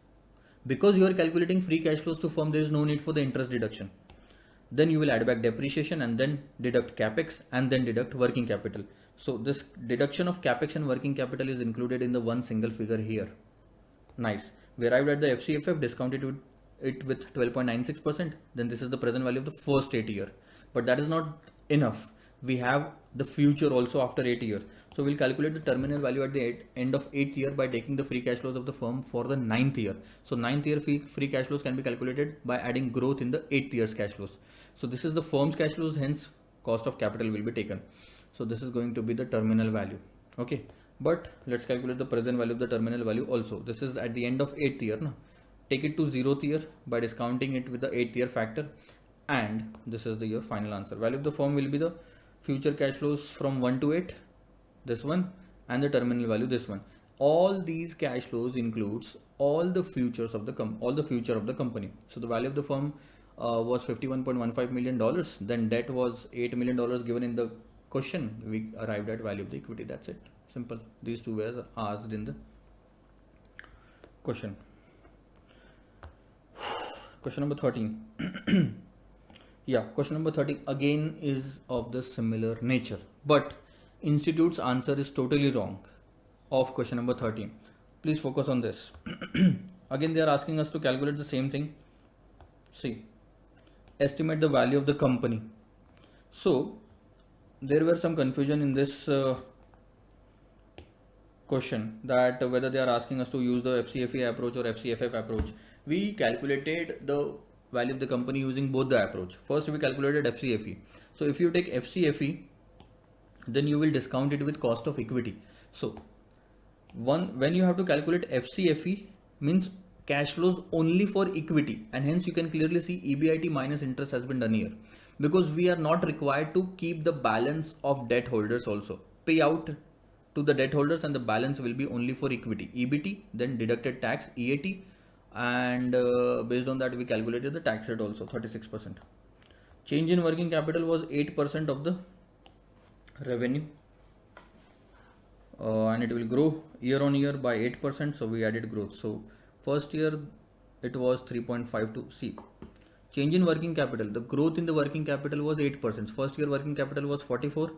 Because you are calculating free cash flows to firm, there is no need for the interest deduction. Then you will add back depreciation and then deduct capex and then deduct working capital. So this deduction of capex and working capital is included in the one single figure here. Nice. We arrived at the FCFF, discounted it with 12.96%. Then this is the present value of the first 8 year. But that is not enough. We have the future also after 8 years. So we'll calculate the terminal value at the end of 8th year by taking the free cash flows of the firm for the 9th year. So 9th year free cash flows can be calculated by adding growth in the 8th year's cash flows. So this is the firm's cash flows, hence cost of capital will be taken. So this is going to be the terminal value. Okay. But let's calculate the present value of the terminal value also. This is at the end of 8th year. No? Take it to 0th year by discounting it with the 8th year factor. And this is your final answer. Value of the firm will be the future cash flows from 1 to 8, this one, and the terminal value, this one. All these cash flows includes all the futures of the future of the company. So the value of the firm was $51.15 million. Then debt was $8 million given in the question. We arrived at value of the equity. That's it. Simple. These two were asked in the question. Question number 13. Yeah, question number 13 again is of the similar nature, but institute's answer is totally wrong of question number 13. Please focus on this. Again, they are asking us to calculate the same thing. See, estimate the value of the company. So there were some confusion in this question, that whether they are asking us to use the FCFE approach or FCFF approach. We calculated the value of the company using both the approach. First we calculated FCFE. So if you take FCFE, then you will discount it with cost of equity. So when you have to calculate FCFE, means cash flows only for equity, and hence you can clearly see EBIT minus interest has been done here, because we are not required to keep the balance of debt holders also. Pay out to the debt holders and the balance will be only for equity. EBT, then deducted tax, EAT, and based on that we calculated the tax rate also, 36%. Change in working capital was 8% of the revenue, and it will grow year on year by 8%, so we added growth. So first year it was 3.52. See, change in working capital, the growth in the working capital was 8%. First year working capital was 44.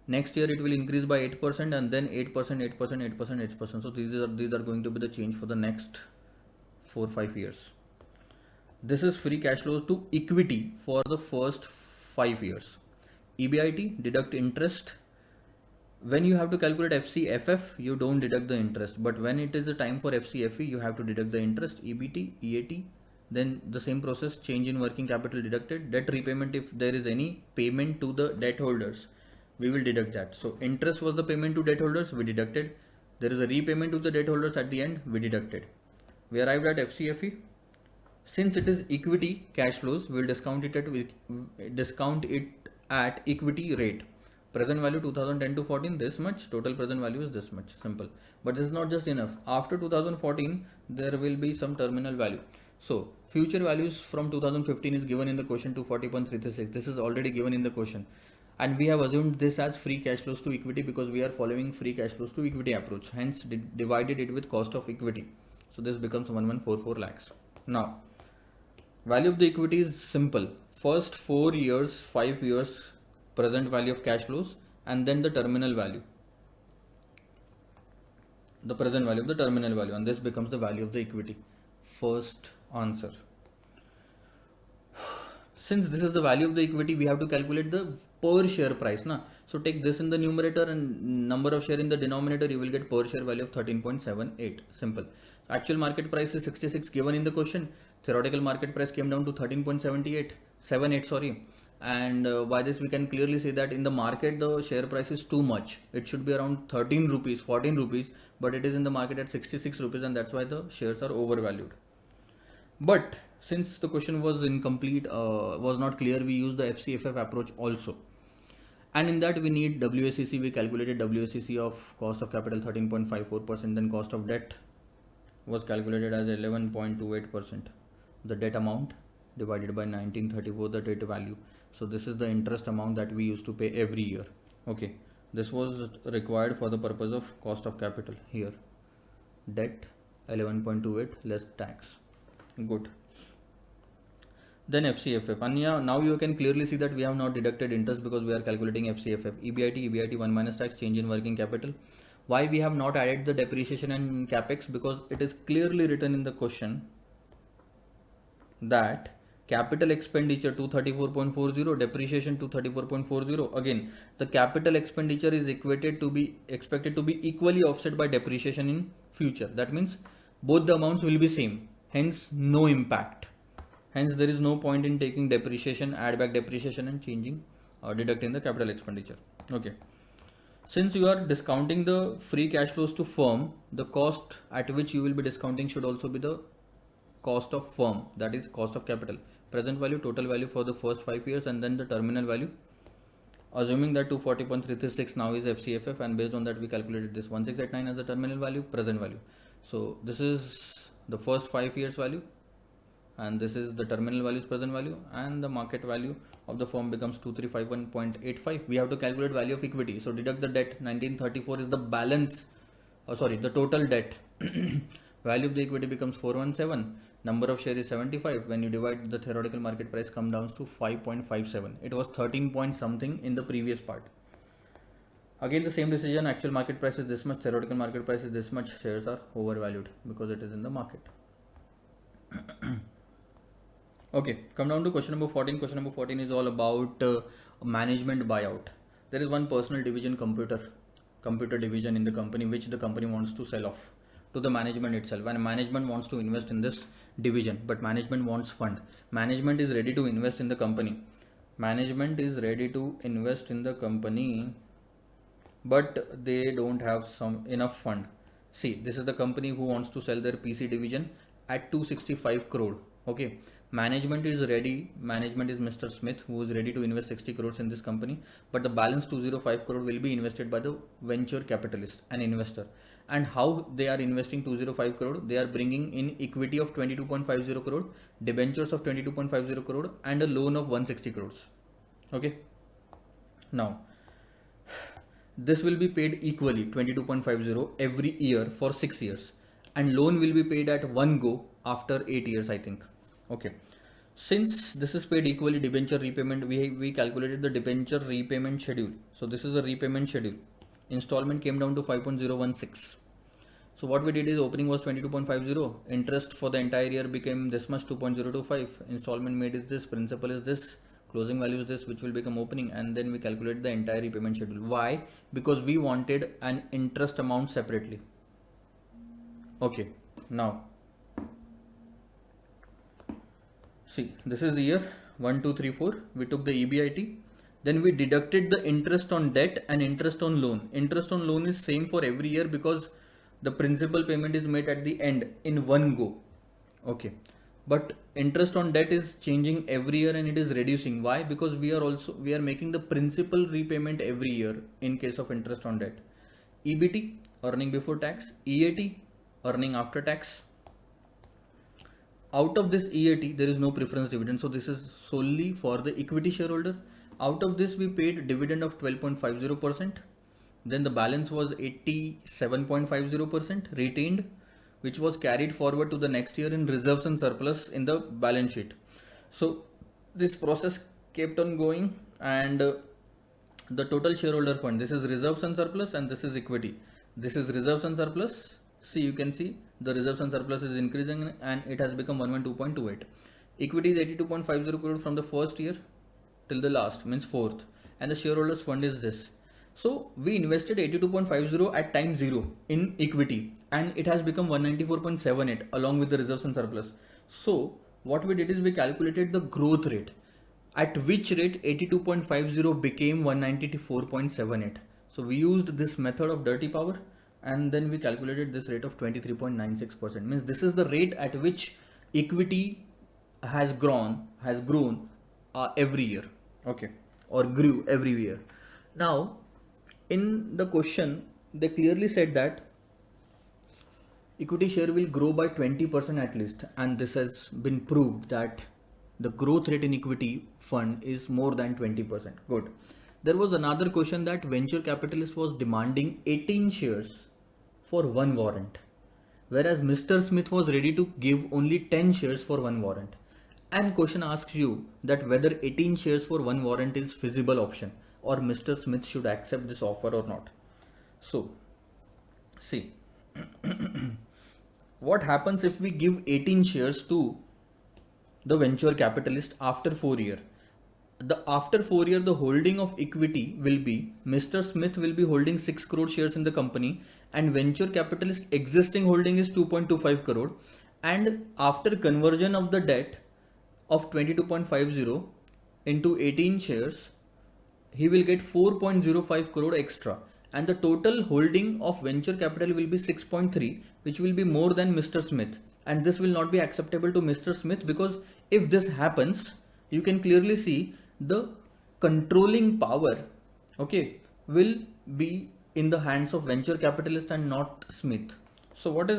Next year it will increase by 8%, and then 8%, 8%, 8%, 8%. So these are going to be the change for the next 4-5 years. This is free cash flows to equity for the first 5 years. EBIT, deduct interest. When you have to calculate FCFF, you don't deduct the interest, but when it is the time for FCFE, you have to deduct the interest, EBT, EAT, Then the same process, change in working capital deducted. Debt repayment, if there is any payment to the debt holders, we will deduct that. So interest was the payment to debt holders, we deducted. There is a repayment to the debt holders at the end, we deducted. We arrived at FCFE. Since it is equity cash flows, we will discount it at equity rate. Present value 2010 to 14 this much, total present value is this much, simple. But this is not just enough. After 2014 there will be some terminal value. So future values from 2015 is given in the question 240.336. This is already given in the question, and we have assumed this as free cash flows to equity because we are following free cash flows to equity approach, hence divided it with cost of equity. So this becomes 1144 lakhs. Now value of the equity is simple. First 4 years, 5 years present value of cash flows, and then the terminal value, the present value of the terminal value, and this becomes the value of the equity. First answer. Since this is the value of the equity, we have to calculate the per share price na. So take this in the numerator and number of share in the denominator, you will get per share value of 13.78. Simple. Actual market price is 66 given in the question. Theoretical market price came down to 13.78 sorry. And by this we can clearly say that in the market the share price is too much. It should be around 13 rupees, 14 rupees, but it is in the market at 66 rupees, and that's why the shares are overvalued. But since the question was incomplete, was not clear, we use the FCFF approach also. And in that we need WACC. We calculated WACC of cost of capital 13.54%, then cost of debt was calculated as 11.28%. The debt amount divided by 1934, the debt value. So this is the interest amount that we used to pay every year. Okay, this was required for the purpose of cost of capital. Here debt 11.28 less tax. Good. Then FCFF, and yeah, now you can clearly see that we have not deducted interest because we are calculating FCFF. EBIT 1 minus tax, change in working capital. Why we have not added the depreciation and capex? Because it is clearly written in the question that capital expenditure 234.40, depreciation 234.40. Again, the capital expenditure is expected to be equally offset by depreciation in future. That means both the amounts will be same, hence no impact. Hence there is no point in taking depreciation, add back depreciation and changing or deducting the capital expenditure. Okay. Since you are discounting the free cash flows to firm, the cost at which you will be discounting should also be the cost of firm, that is cost of capital. Present value, total value for the first 5 years, and then the terminal value. Assuming that 240.336 now is FCFF, and based on that we calculated this 1689 as the terminal value, present value. So this is the first 5 years value, and this is the terminal value's present value, and the market value of the firm becomes 2351.85. We have to calculate value of equity. So deduct the debt. 1934 is the balance, the total debt. Value of the equity becomes 417. Number of share is 75. When you divide, the theoretical market price comes down to 5.57. It was 13 point something in the previous part. Again the same decision, actual market price is this much, theoretical market price is this much, shares are overvalued because it is in the market. Okay, come down to question number 14. Question number 14 is all about management buyout. There is one personal division, computer division in the company, which the company wants to sell off to the management itself, and management wants to invest in this division, but management wants fund. Management is ready to invest in the company. But they don't have enough fund. See, this is the company who wants to sell their PC division at 265 crore. Okay, management is ready. Management is Mr. Smith, who is ready to invest 60 crores in this company, but the balance 205 crore will be invested by the venture capitalist, an investor. And how they are investing 205 crore? They are bringing in equity of 22.50 crore, debentures of 22.50 crore, and a loan of 160 crores. Okay, now this will be paid equally, 22.50 every year for 6 years, and loan will be paid at one go after 8 years, I think. Okay, since this is paid equally, debenture repayment, we calculated the debenture repayment schedule. So this is a repayment schedule. Installment came down to 5.016. So what we did is, opening was 22.50, interest for the entire year became this much, 2.025, installment made is this, principal is this, closing value is this, which will become opening, and then we calculate the entire repayment schedule. Why? Because we wanted an interest amount separately. Okay, now See, this is the year 1, 2, 3, 4. We took the EBIT. Then we deducted the interest on debt and interest on loan. Interest on loan is same for every year because the principal payment is made at the end in one go. Okay. But interest on debt is changing every year and it is reducing. Why? Because we are making the principal repayment every year in case of interest on debt. EBT, earning before tax. EAT, earning after tax. Out of this EAT, there is no preference dividend. So this is solely for the equity shareholder. Out of this, we paid dividend of 12.50%. Then the balance was 87.50% retained, which was carried forward to the next year in reserves and surplus in the balance sheet. So this process kept on going, and the total shareholder fund, this is reserves and surplus, and this is equity. This is reserves and surplus. See, you can see the reserves and surplus is increasing and it has become 112.28. Equity is 82.50 crore from the first year till the last, means fourth, and the shareholders fund is this. So we invested 82.50 at time 0 in equity and it has become 194.78 along with the reserves and surplus. So what we did is we calculated the growth rate, at which rate 82.50 became 194.78. So we used this method of dirty power and then we calculated this rate of 23.96%. Means this is the rate at which equity has grown every year. Okay, or grew every year. Now in the question they clearly said that equity share will grow by 20% at least, and this has been proved that the growth rate in equity fund is more than 20%. Good. There was another question that venture capitalist was demanding 18 shares for one warrant, whereas Mr. Smith was ready to give only 10 shares for one warrant. And question asks you that whether 18 shares for one warrant is feasible option or Mr. Smith should accept this offer or not. So see, what happens if we give 18 shares to the venture capitalist after 4 years? After 4 years, the holding of equity will be Mr. Smith will be holding 6 crore shares in the company and venture capitalist existing holding is 2.25 crore, and after conversion of the debt of 22.50 into 18 shares, he will get 4.05 crore extra, and the total holding of venture capital will be 6.3, which will be more than Mr. Smith, and this will not be acceptable to Mr. Smith, because if this happens, you can clearly see the controlling power, okay, will be in the hands of venture capitalist and not Smith. So what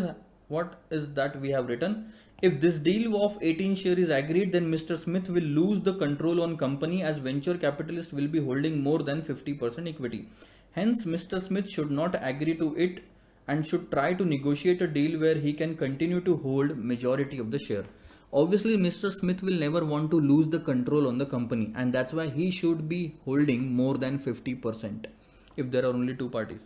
is that we have written? If this deal of 18 share is agreed, then Mr. Smith will lose the control on company as venture capitalist will be holding more than 50% equity. Hence, Mr. Smith should not agree to it and should try to negotiate a deal where he can continue to hold majority of the share. Obviously, Mr. Smith will never want to lose the control on the company, and that's why he should be holding more than 50% if there are only two parties.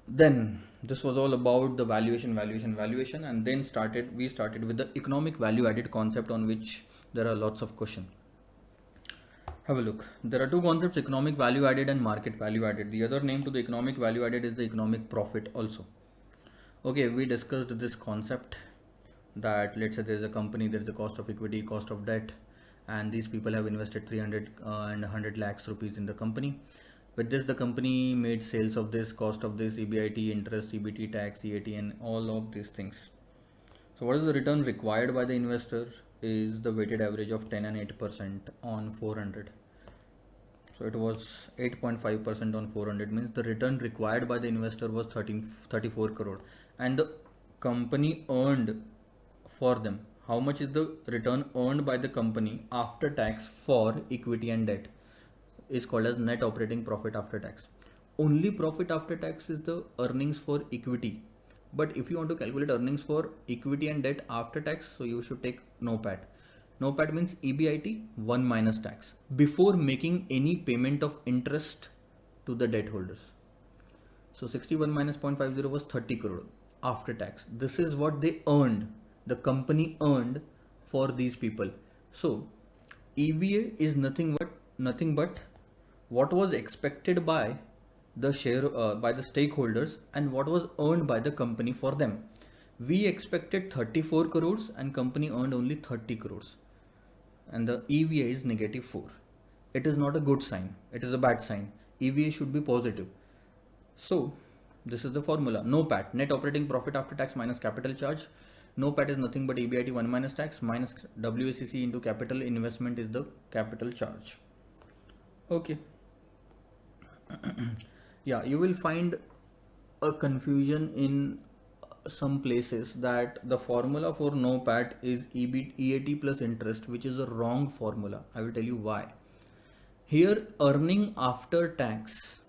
Then this was all about the valuation, and then we started with the economic value added concept, on which there are lots of questions. Have a look. There are two concepts, economic value added and market value added. The other name to the economic value added is the economic profit also. Okay, we discussed this concept that let's say there is a company, there is a cost of equity, cost of debt, and these people have invested 300 and 100 lakhs rupees in the company. With this, the company made sales of this, cost of this, EBIT, interest, EBT, tax, EAT, and all of these things. So what is the return required by the investor is the weighted average of 10 and 8% on 400. So it was 8.5% on 400, means the return required by the investor was 34 crore, and the company earned for them. How much is the return earned by the company after tax for equity and debt is called as net operating profit after tax. Only profit after tax is the earnings for equity. But if you want to calculate earnings for equity and debt after tax, so you should take NOPAT. NOPAT means EBIT 1 minus tax before making any payment of interest to the debt holders. So 61 minus 0.50 was 30 crore after tax. This is what they earned, the company earned for these people. So EVA is nothing but what was expected by the stakeholders and what was earned by the company for them. We expected 34 crores and company earned only 30 crores. and the EVA is negative 4. It is not a good sign. It is a bad sign. EVA should be positive. So this is the formula. NOPAT, net operating profit after tax minus capital charge. NOPAT is nothing but EBIT 1 minus tax minus WACC into capital investment is the capital charge. Okay. Yeah, you will find a confusion in some places that the formula for NOPAT is EAT plus interest, which is a wrong formula. I will tell you why. Here, earning after tax,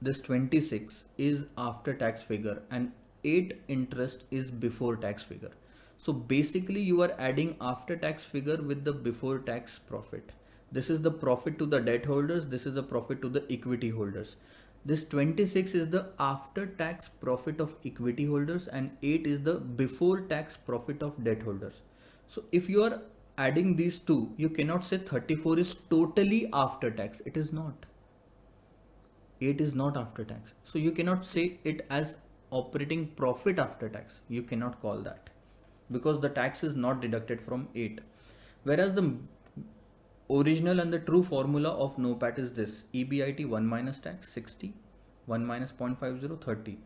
this 26 is after tax figure and 8 interest is before tax figure. So basically you are adding after tax figure with the before tax profit. This is the profit to the debt holders. This is a profit to the equity holders. This 26 is the after tax profit of equity holders and 8 is the before tax profit of debt holders. So if you are adding these two, you cannot say 34 is totally after tax. It is not. 8 is not after tax. So you cannot say it as operating profit after tax. You cannot call that because the tax is not deducted from 8. Whereas the original and the true formula of NOPAT is this: EBIT 1 minus tax 60, 1 minus 0.50 30.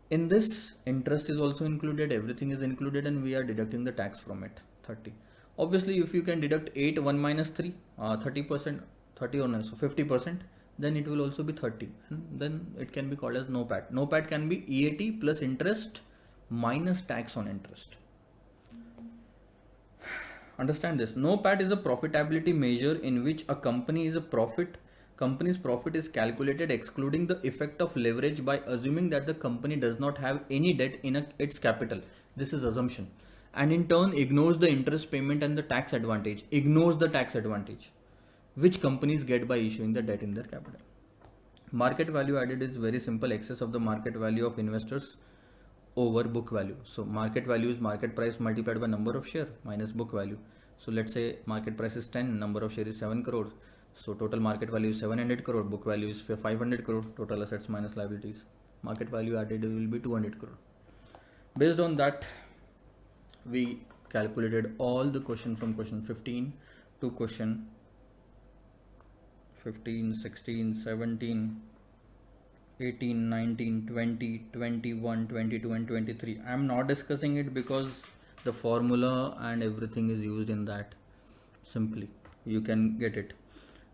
In this, interest is also included, everything is included, and we are deducting the tax from it 30. Obviously, if you can deduct 8 1 minus 3 30%, 30 or no, so 50%, then it will also be 30, and then it can be called as NOPAT. NOPAT can be EAT plus interest minus tax on interest. Understand this. NOPAT is a profitability measure in which a company's profit is calculated excluding the effect of leverage by assuming that the company does not have any debt in its capital. This is assumption, and in turn ignores the interest payment and the tax advantage. Ignores the tax advantage which companies get by issuing the debt in their capital. Market value added is very simple: excess of the market value of investors over book value. So market value is market price multiplied by number of share minus book value. So let's say market price is 10, number of share is 7 crore. So total market value is 700 crore, book value is 500 crore, total assets minus liabilities. Market value added will be 200 crore. Based on that, we calculated all the question from question 15 to question 15, 16, 17, 18, 19, 20, 21, 22 and 23. I am not discussing it because the formula and everything is used in that. Simply you can get it.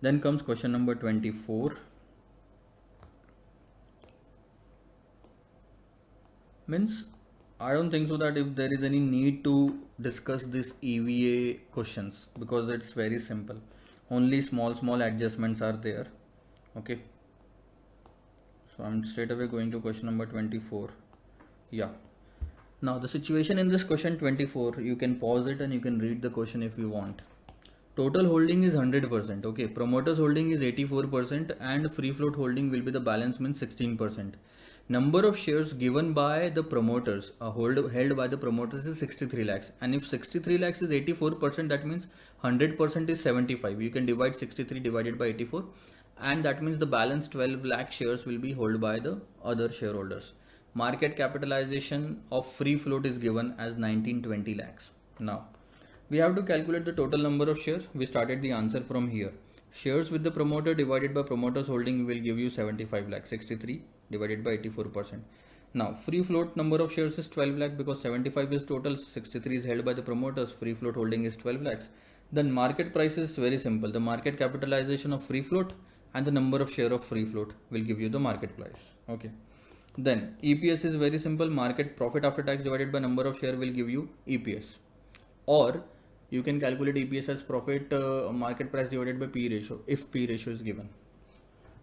Then comes question number 24. Means I don't think so that if there is any need to discuss this EVA questions, because it's very simple. Only small adjustments are there. Okay. So I'm straight away going to question number 24. Yeah. Now the situation in this question 24, you can pause it and you can read the question if you want. Total holding is 100%. Okay. Promoters holding is 84% and free float holding will be the balance, means 16%. Number of shares given by the promoters, held by the promoters is 63 lakhs. And if 63 lakhs is 84%, that means 100% is 75. You can divide 63 divided by 84. And that means the balance 12 lakh shares will be held by the other shareholders. Market capitalization of free float is given as 1920 lakhs. Now we have to calculate the total number of shares. We started the answer from here. Shares with the promoter divided by promoters holding will give you 75 lakhs. 63 divided by 84%. Now free float number of shares is 12 lakh because 75 is total, 63 is held by the promoters, free float holding is 12 lakhs. Then market price is very simple. The market capitalization of free float and the number of share of free float will give you the market price. Okay. Then EPS is very simple. Market profit after tax divided by number of share will give you EPS. Or you can calculate EPS as profit market price divided by P ratio if P ratio is given.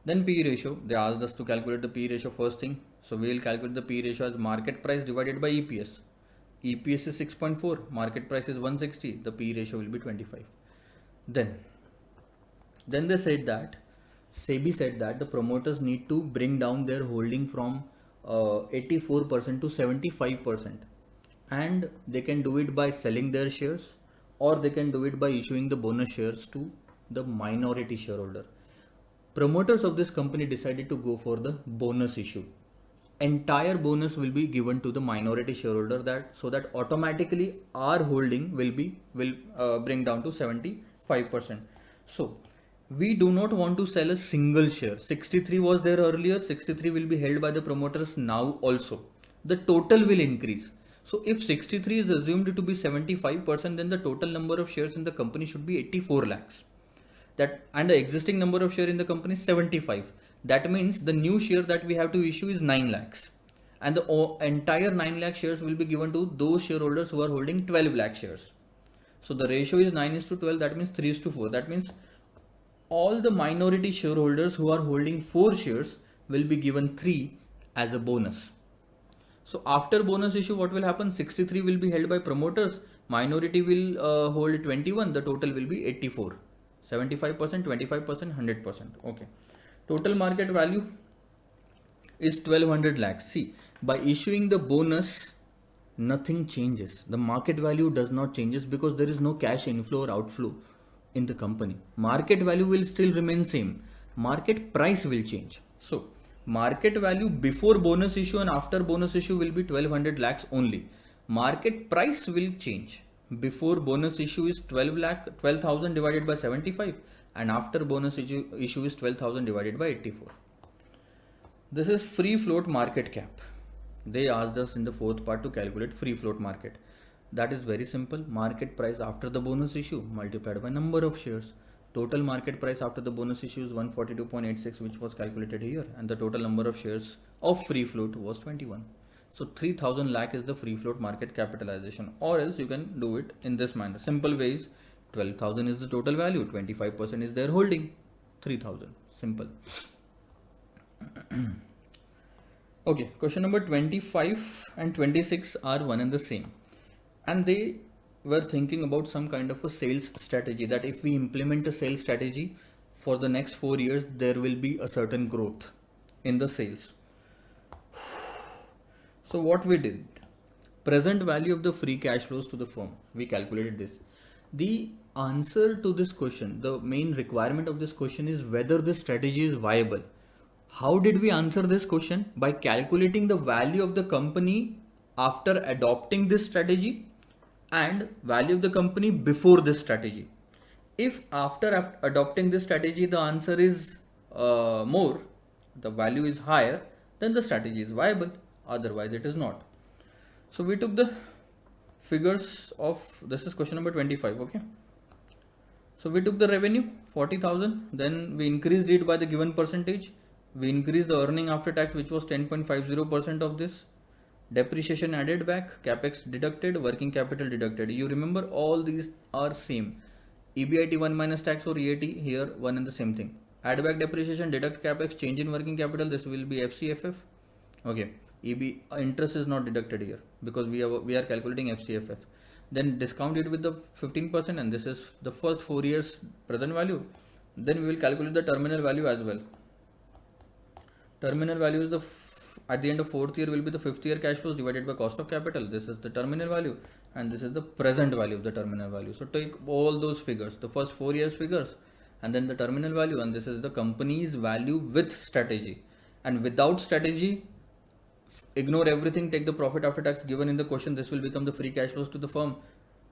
Then P ratio, they asked us to calculate the P ratio first thing. So we will calculate the P ratio as market price divided by EPS. EPS is 6.4, market price is 160, the P ratio will be 25. Then they said that SEBI said that the promoters need to bring down their holding from 84% to 75%, and they can do it by selling their shares or they can do it by issuing the bonus shares to the minority shareholder. Promoters of this company decided to go for the bonus issue. entire bonus will be given to the minority shareholder, that so that automatically our holding will bring down to 75%. So we do not want to sell a single share. 63 was there earlier, 63 will be held by the promoters now also. The total will increase. So if 63 is assumed to be 75%, then the total number of shares in the company should be 84 lakhs. That, and the existing number of share in the company is 75. That means the new share that we have to issue is 9 lakhs, and the entire 9 lakh shares will be given to those shareholders who are holding 12 lakh shares. So the ratio is 9 is to 12, that means 3 is to 4. That means all the minority shareholders who are holding 4 shares will be given 3 as a bonus. So after bonus issue, what will happen? 63 will be held by promoters, minority will hold 21, the total will be 84. 75%, 25%, 100%. Okay. Total market value is 1200 lakhs. See, by issuing the bonus, nothing changes. The market value does not changes because there is no cash inflow or outflow in the company. Market value will still remain same. Market price will change. So market value before bonus issue and after bonus issue will be 1200 lakhs only. Market price will change. Before bonus issue is 12,000 divided by 75, and after bonus issue is 12,000 divided by 84. This is free float market cap. They asked us in the fourth part to calculate free float market. That is very simple. Market price after the bonus issue multiplied by number of shares. Total market price after the bonus issue is 142.86, which was calculated here, and the total number of shares of free float was 21. So 3000 lakh is the free float market capitalization, or else you can do it in this manner. Simple way is 12,000 is the total value, 25% is their holding, 3000. Simple. Okay, question number 25 and 26 are one and the same, and they were thinking about some kind of a sales strategy, that if we implement a sales strategy for the next 4 years, there will be a certain growth in the sales. So what we did, present value of the free cash flows to the firm, we calculated this. The answer to this question, the main requirement of this question is whether this strategy is viable. How did we answer this question? By calculating the value of the company after adopting this strategy and value of the company before this strategy. If after adopting this strategy the answer is more, the value is higher, then the strategy is viable, otherwise it is not. So we took the figures of, this is question number 25. Okay, so we took the revenue 40,000, then we increased it by the given percentage. We increased the earning after tax, which was 10.50% of this. Depreciation added back, capex deducted, working capital deducted. You remember all these are same. EBIT 1 minus tax or EAT, here one and the same thing. Add back depreciation, deduct capex, change in working capital, this will be FCFF. Okay, interest is not deducted here because we are calculating FCFF. Then discount it with the 15%, and this is the first 4 years present value. Then we will calculate the terminal value as well. Terminal value is at the end of 4th year will be the 5th year cash flows divided by cost of capital. This is the terminal value, and this is the present value of the terminal value. So take all those figures, the first 4 years figures, and then the terminal value, and this is the company's value with strategy. And without strategy, ignore everything, take the profit after tax given in the question. This will become the free cash flows to the firm.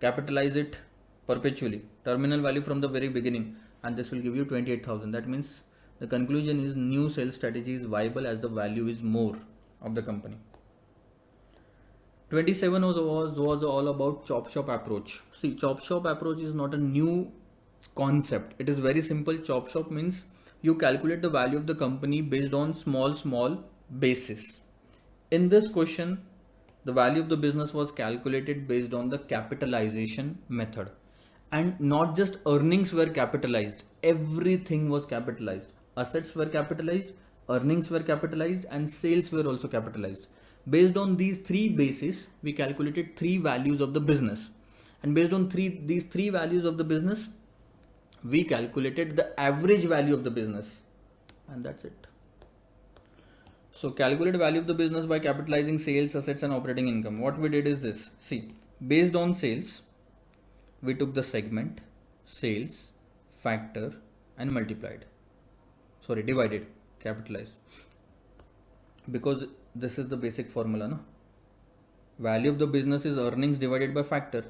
Capitalize it perpetually. Terminal value from the very beginning, and this will give you 28,000. That means the conclusion is new sales strategy is viable as the value is more of the company. 27 was all about chop shop approach. See, chop shop approach is not a new concept. It is very simple. Chop shop means you calculate the value of the company based on small basis. In this question, the value of the business was calculated based on the capitalization method, and not just earnings were capitalized, everything was capitalized. Assets were capitalized, earnings were capitalized, and sales were also capitalized. Based on these three bases, we calculated three values of the business, and based on these three values of the business, we calculated the average value of the business, and that's it. So calculate value of the business by capitalizing sales, assets, and operating income. What we did is this. See, based on sales, we took the segment, sales, factor, and divided, capitalized. Because this is the basic formula, no? Value of the business is earnings divided by factor.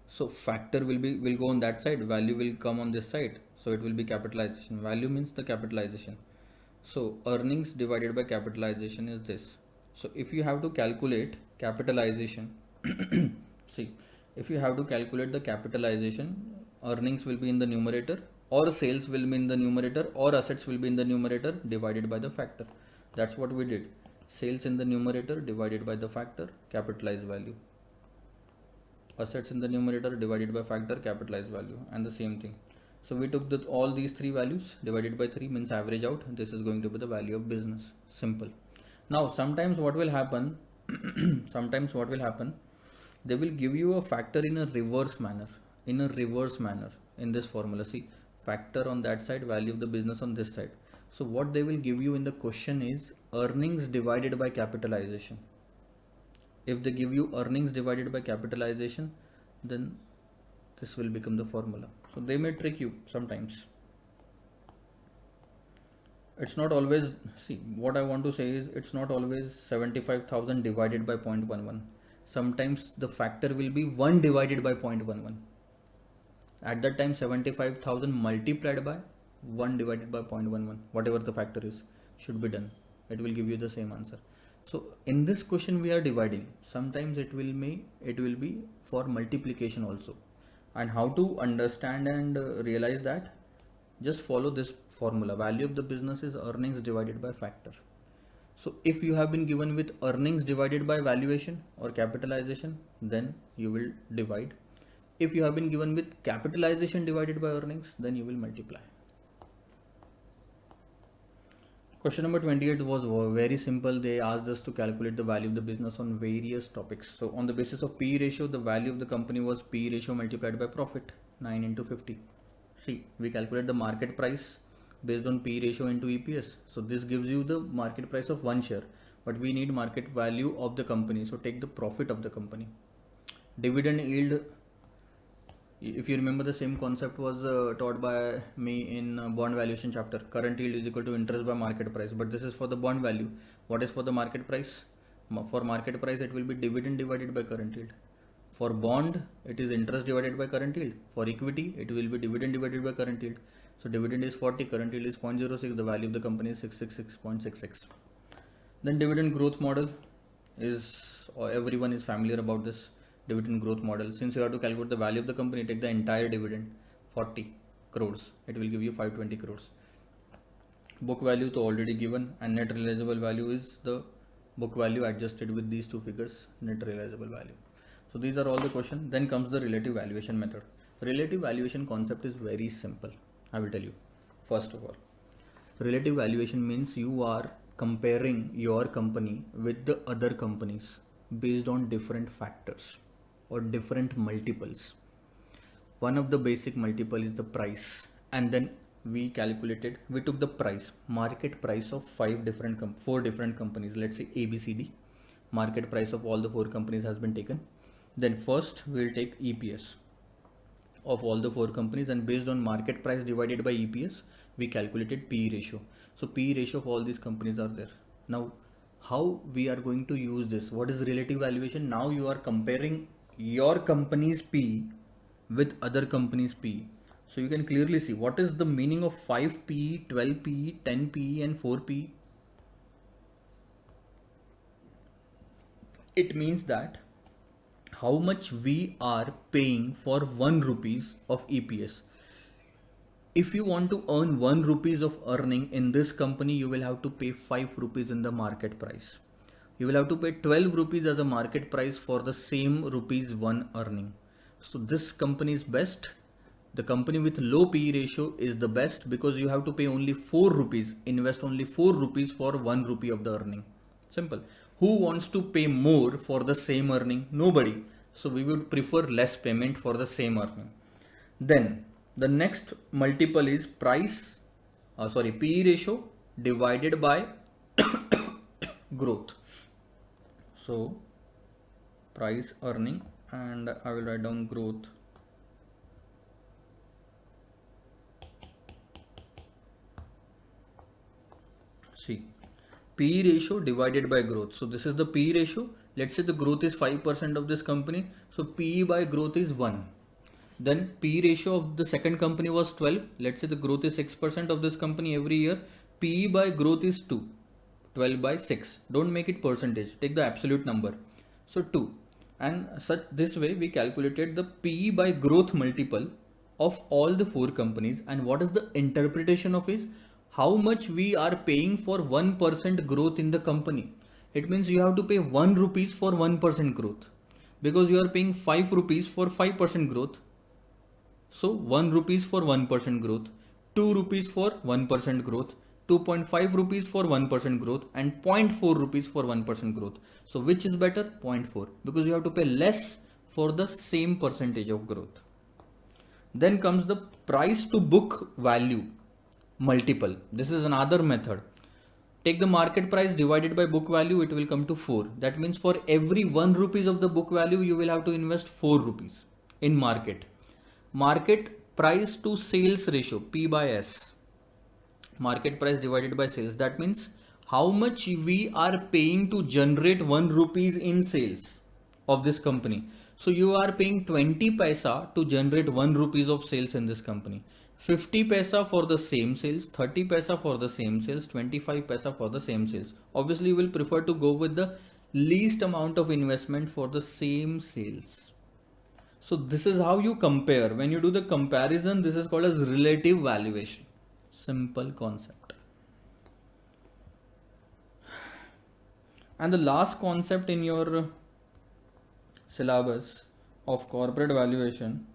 So factor will go on that side, value will come on this side. So it will be capitalization. Value means the capitalization. So earnings divided by capitalization is this. So if you have to calculate capitalization, see, if you have to calculate the capitalization, earnings will be in the numerator, or sales will be in the numerator, or assets will be in the numerator divided by the factor. That's what we did. Sales in the numerator divided by the factor, capitalized value. Assets in the numerator divided by factor, capitalized value, and the same thing. So we took all these three values divided by 3 means average out. This is going to be the value of business. Simple. Now sometimes what will happen, they will give you a factor in a reverse manner. In this formula, see, factor on that side, value of the business on this side. So what they will give you in the question is earnings divided by capitalization. If they give you earnings divided by capitalization, then this will become the formula. So they may trick you sometimes. It's not always, see, what I want to say is it's not always 75,000 divided by 0.11. Sometimes the factor will be 1 divided by 0.11. At that time 75,000 multiplied by 1 divided by 0.11, whatever the factor is, should be done. It will give you the same answer. So in this question we are dividing. Sometimes it will be for multiplication also. And how to understand and realize that? Just follow this formula. Value of the business is earnings divided by factor. So if you have been given with earnings divided by valuation or capitalization, then you will divide. If you have been given with capitalization divided by earnings, then you will multiply. Question number 28 was very simple. They asked us to calculate the value of the business on various topics. So on the basis of PE ratio, the value of the company was PE ratio multiplied by profit, 9 into 50. See, we calculate the market price based on PE ratio into EPS. So this gives you the market price of one share, but we need market value of the company. So take the profit of the company. Dividend yield, if you remember, the same concept was taught by me in bond valuation chapter. Current yield is equal to interest by market price, but this is for the bond value. What is for the market price? For market price, it will be dividend divided by current yield. For bond, it is interest divided by current yield. For equity, it will be dividend divided by current yield. So dividend is 40, current yield is 0.06, the value of the company is 666.66. Then dividend growth model is, everyone is familiar about this dividend growth model. Since you have to calculate the value of the company, take the entire dividend, 40 crores, it will give you 520 crores. Book value to already given, and net realizable value is the book value adjusted with these two figures, net realizable value. So these are all the questions. Then comes the relative valuation method. Relative valuation concept is very simple. I will tell you. First of all, relative valuation means you are comparing your company with the other companies based on different factors or different multiples. One of the basic multiple is the price, and then we took the price, market price of four different companies. Let's say ABCD. Market price of all the four companies has been taken. Then first we'll take EPS of all the four companies, and based on market price divided by EPS, we calculated PE ratio. So PE ratio of all these companies are there. Now, how we are going to use this? What is relative valuation? Now you are comparing your company's PE with other companies' PE. So you can clearly see what is the meaning of 5 PE, 12 PE, 10 PE and 4 PE. It means that how much we are paying for 1 rupees of EPS. If you want to earn 1 rupees of earning in this company, you will have to pay 5 rupees in the market price. You will have to pay 12 rupees as a market price for the same rupees 1 earning. So this company is best. The company with low PE ratio is the best because you have to pay only 4 rupees, invest only 4 rupees for 1 rupee of the earning. Simple. Who wants to pay more for the same earning? Nobody. So we would prefer less payment for the same earning. Then the next multiple is PE ratio divided by growth. So price earning, and I will write down growth. See, P ratio divided by growth. So this is the P ratio. Let's say the growth is 5% of this company. So P by growth is 1. Then P ratio of the second company was 12. Let's say the growth is 6% of this company every year. P by growth is 2. 12 by 6. Don't make it percentage. Take the absolute number. So 2. And such this way we calculated the P by growth multiple of all the 4 companies. And what is the interpretation of is how much we are paying for 1% growth in the company. It means you have to pay 1 rupees for 1% growth, because you are paying 5 rupees for 5% growth. So 1 rupees for 1% growth, 2 rupees for 1% growth, 2.5 rupees for 1% growth, and 0.4 rupees for 1% growth. So which is better? 0.4, because you have to pay less for the same percentage of growth. Then comes the price to book value multiple. This is another method. Take the market price divided by book value, it will come to 4. That means for every 1 rupees of the book value, you will have to invest 4 rupees in market. Market price to sales ratio, P by S. Market price divided by sales. That means how much we are paying to generate 1 rupees in sales of this company. So you are paying 20 paisa to generate 1 rupees of sales in this company. 50 paisa for the same sales, 30 paisa for the same sales, 25 paisa for the same sales. Obviously, you will prefer to go with the least amount of investment for the same sales. So this is how you compare. When you do the comparison, this is called as relative valuation. Simple concept. And the last concept in your syllabus of corporate valuation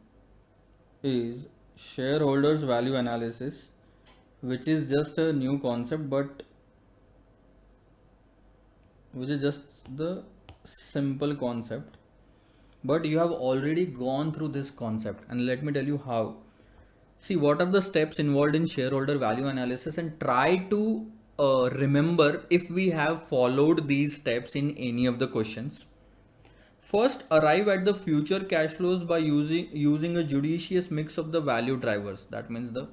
is shareholders value analysis, which is just a new concept, but which is just the simple concept. But you have already gone through this concept, and let me tell you how. See, what are the steps involved in shareholder value analysis, and try to remember if we have followed these steps in any of the questions. First, arrive at the future cash flows by using a judicious mix of the value drivers. That means the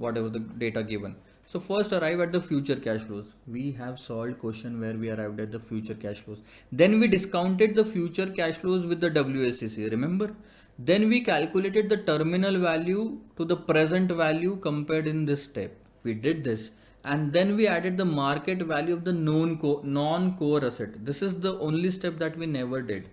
whatever the data given. So first arrive at the future cash flows. We have solved question where we arrived at the future cash flows. Then we discounted the future cash flows with the WACC. Remember? Then we calculated the terminal value to the present value compared in this step. We did this. And then we added the market value of the non-core asset. This is the only step that we never did.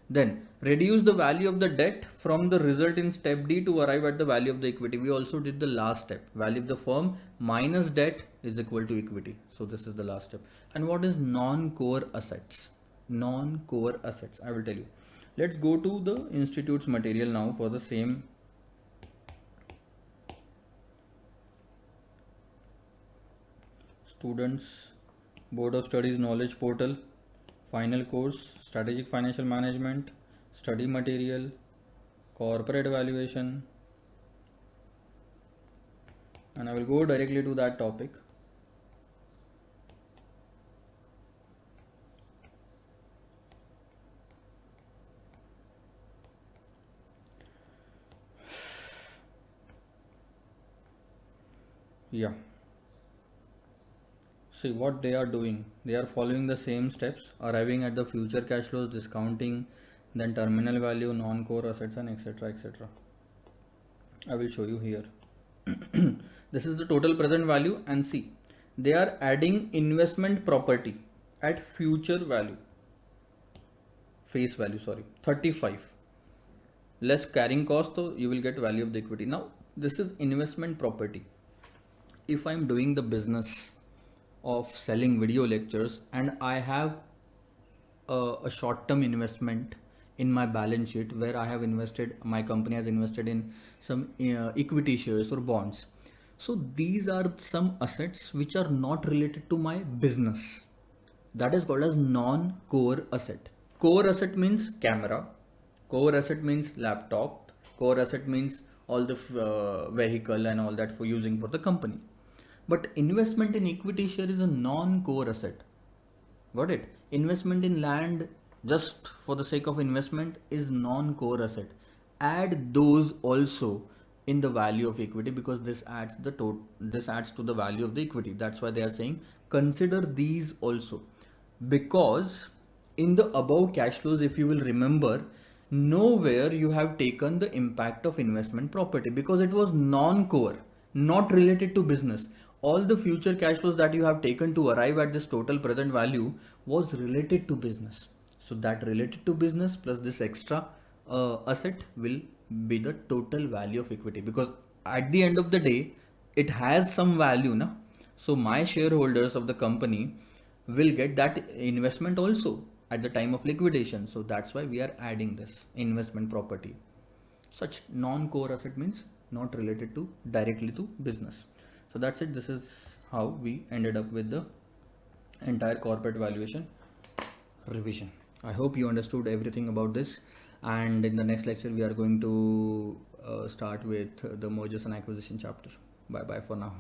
Then reduce the value of the debt from the result in step D to arrive at the value of the equity. We also did the last step. Value of the firm minus debt is equal to equity. So this is the last step. And what is non-core assets? Non-core assets, I will tell you. Let's go to the institute's material now for the same. Students Board of Studies knowledge portal, final course, strategic financial management, study material, corporate valuation, and I will go directly to that topic. Yeah. See what they are doing. They are following the same steps, arriving at the future cash flows, discounting, then terminal value, non-core assets, and etc. etc. I will show you here. This is the total present value, and see, they are adding investment property at future value, face value, sorry, 35. Less carrying cost, so you will get value of the equity. Now, this is investment property. If I am doing the business of selling video lectures and I have a short-term investment in my balance sheet where I have invested, my company has invested in some equity shares or bonds. So these are some assets which are not related to my business. That is called as non-core asset. Core asset means camera, core asset means laptop, core asset means all the vehicle and all that for using for the company. But investment in equity share is a non-core asset. Got it? Investment in land just for the sake of investment is non-core asset. Add those also in the value of equity, because this adds this adds to the value of the equity. That's why they are saying consider these also, because in the above cash flows, if you will remember, nowhere you have taken the impact of investment property because it was non-core, not related to business. All the future cash flows that you have taken to arrive at this total present value was related to business. So that related to business plus this extra asset will be the total value of equity, because at the end of the day it has some value na. So my shareholders of the company will get that investment also at the time of liquidation. So that's why we are adding this investment property. Such non-core asset means not related to directly to business. So that's it. This is how we ended up with the entire corporate valuation revision. I hope you understood everything about this, and in the next lecture we are going to start with the mergers and acquisition chapter. Bye bye for now.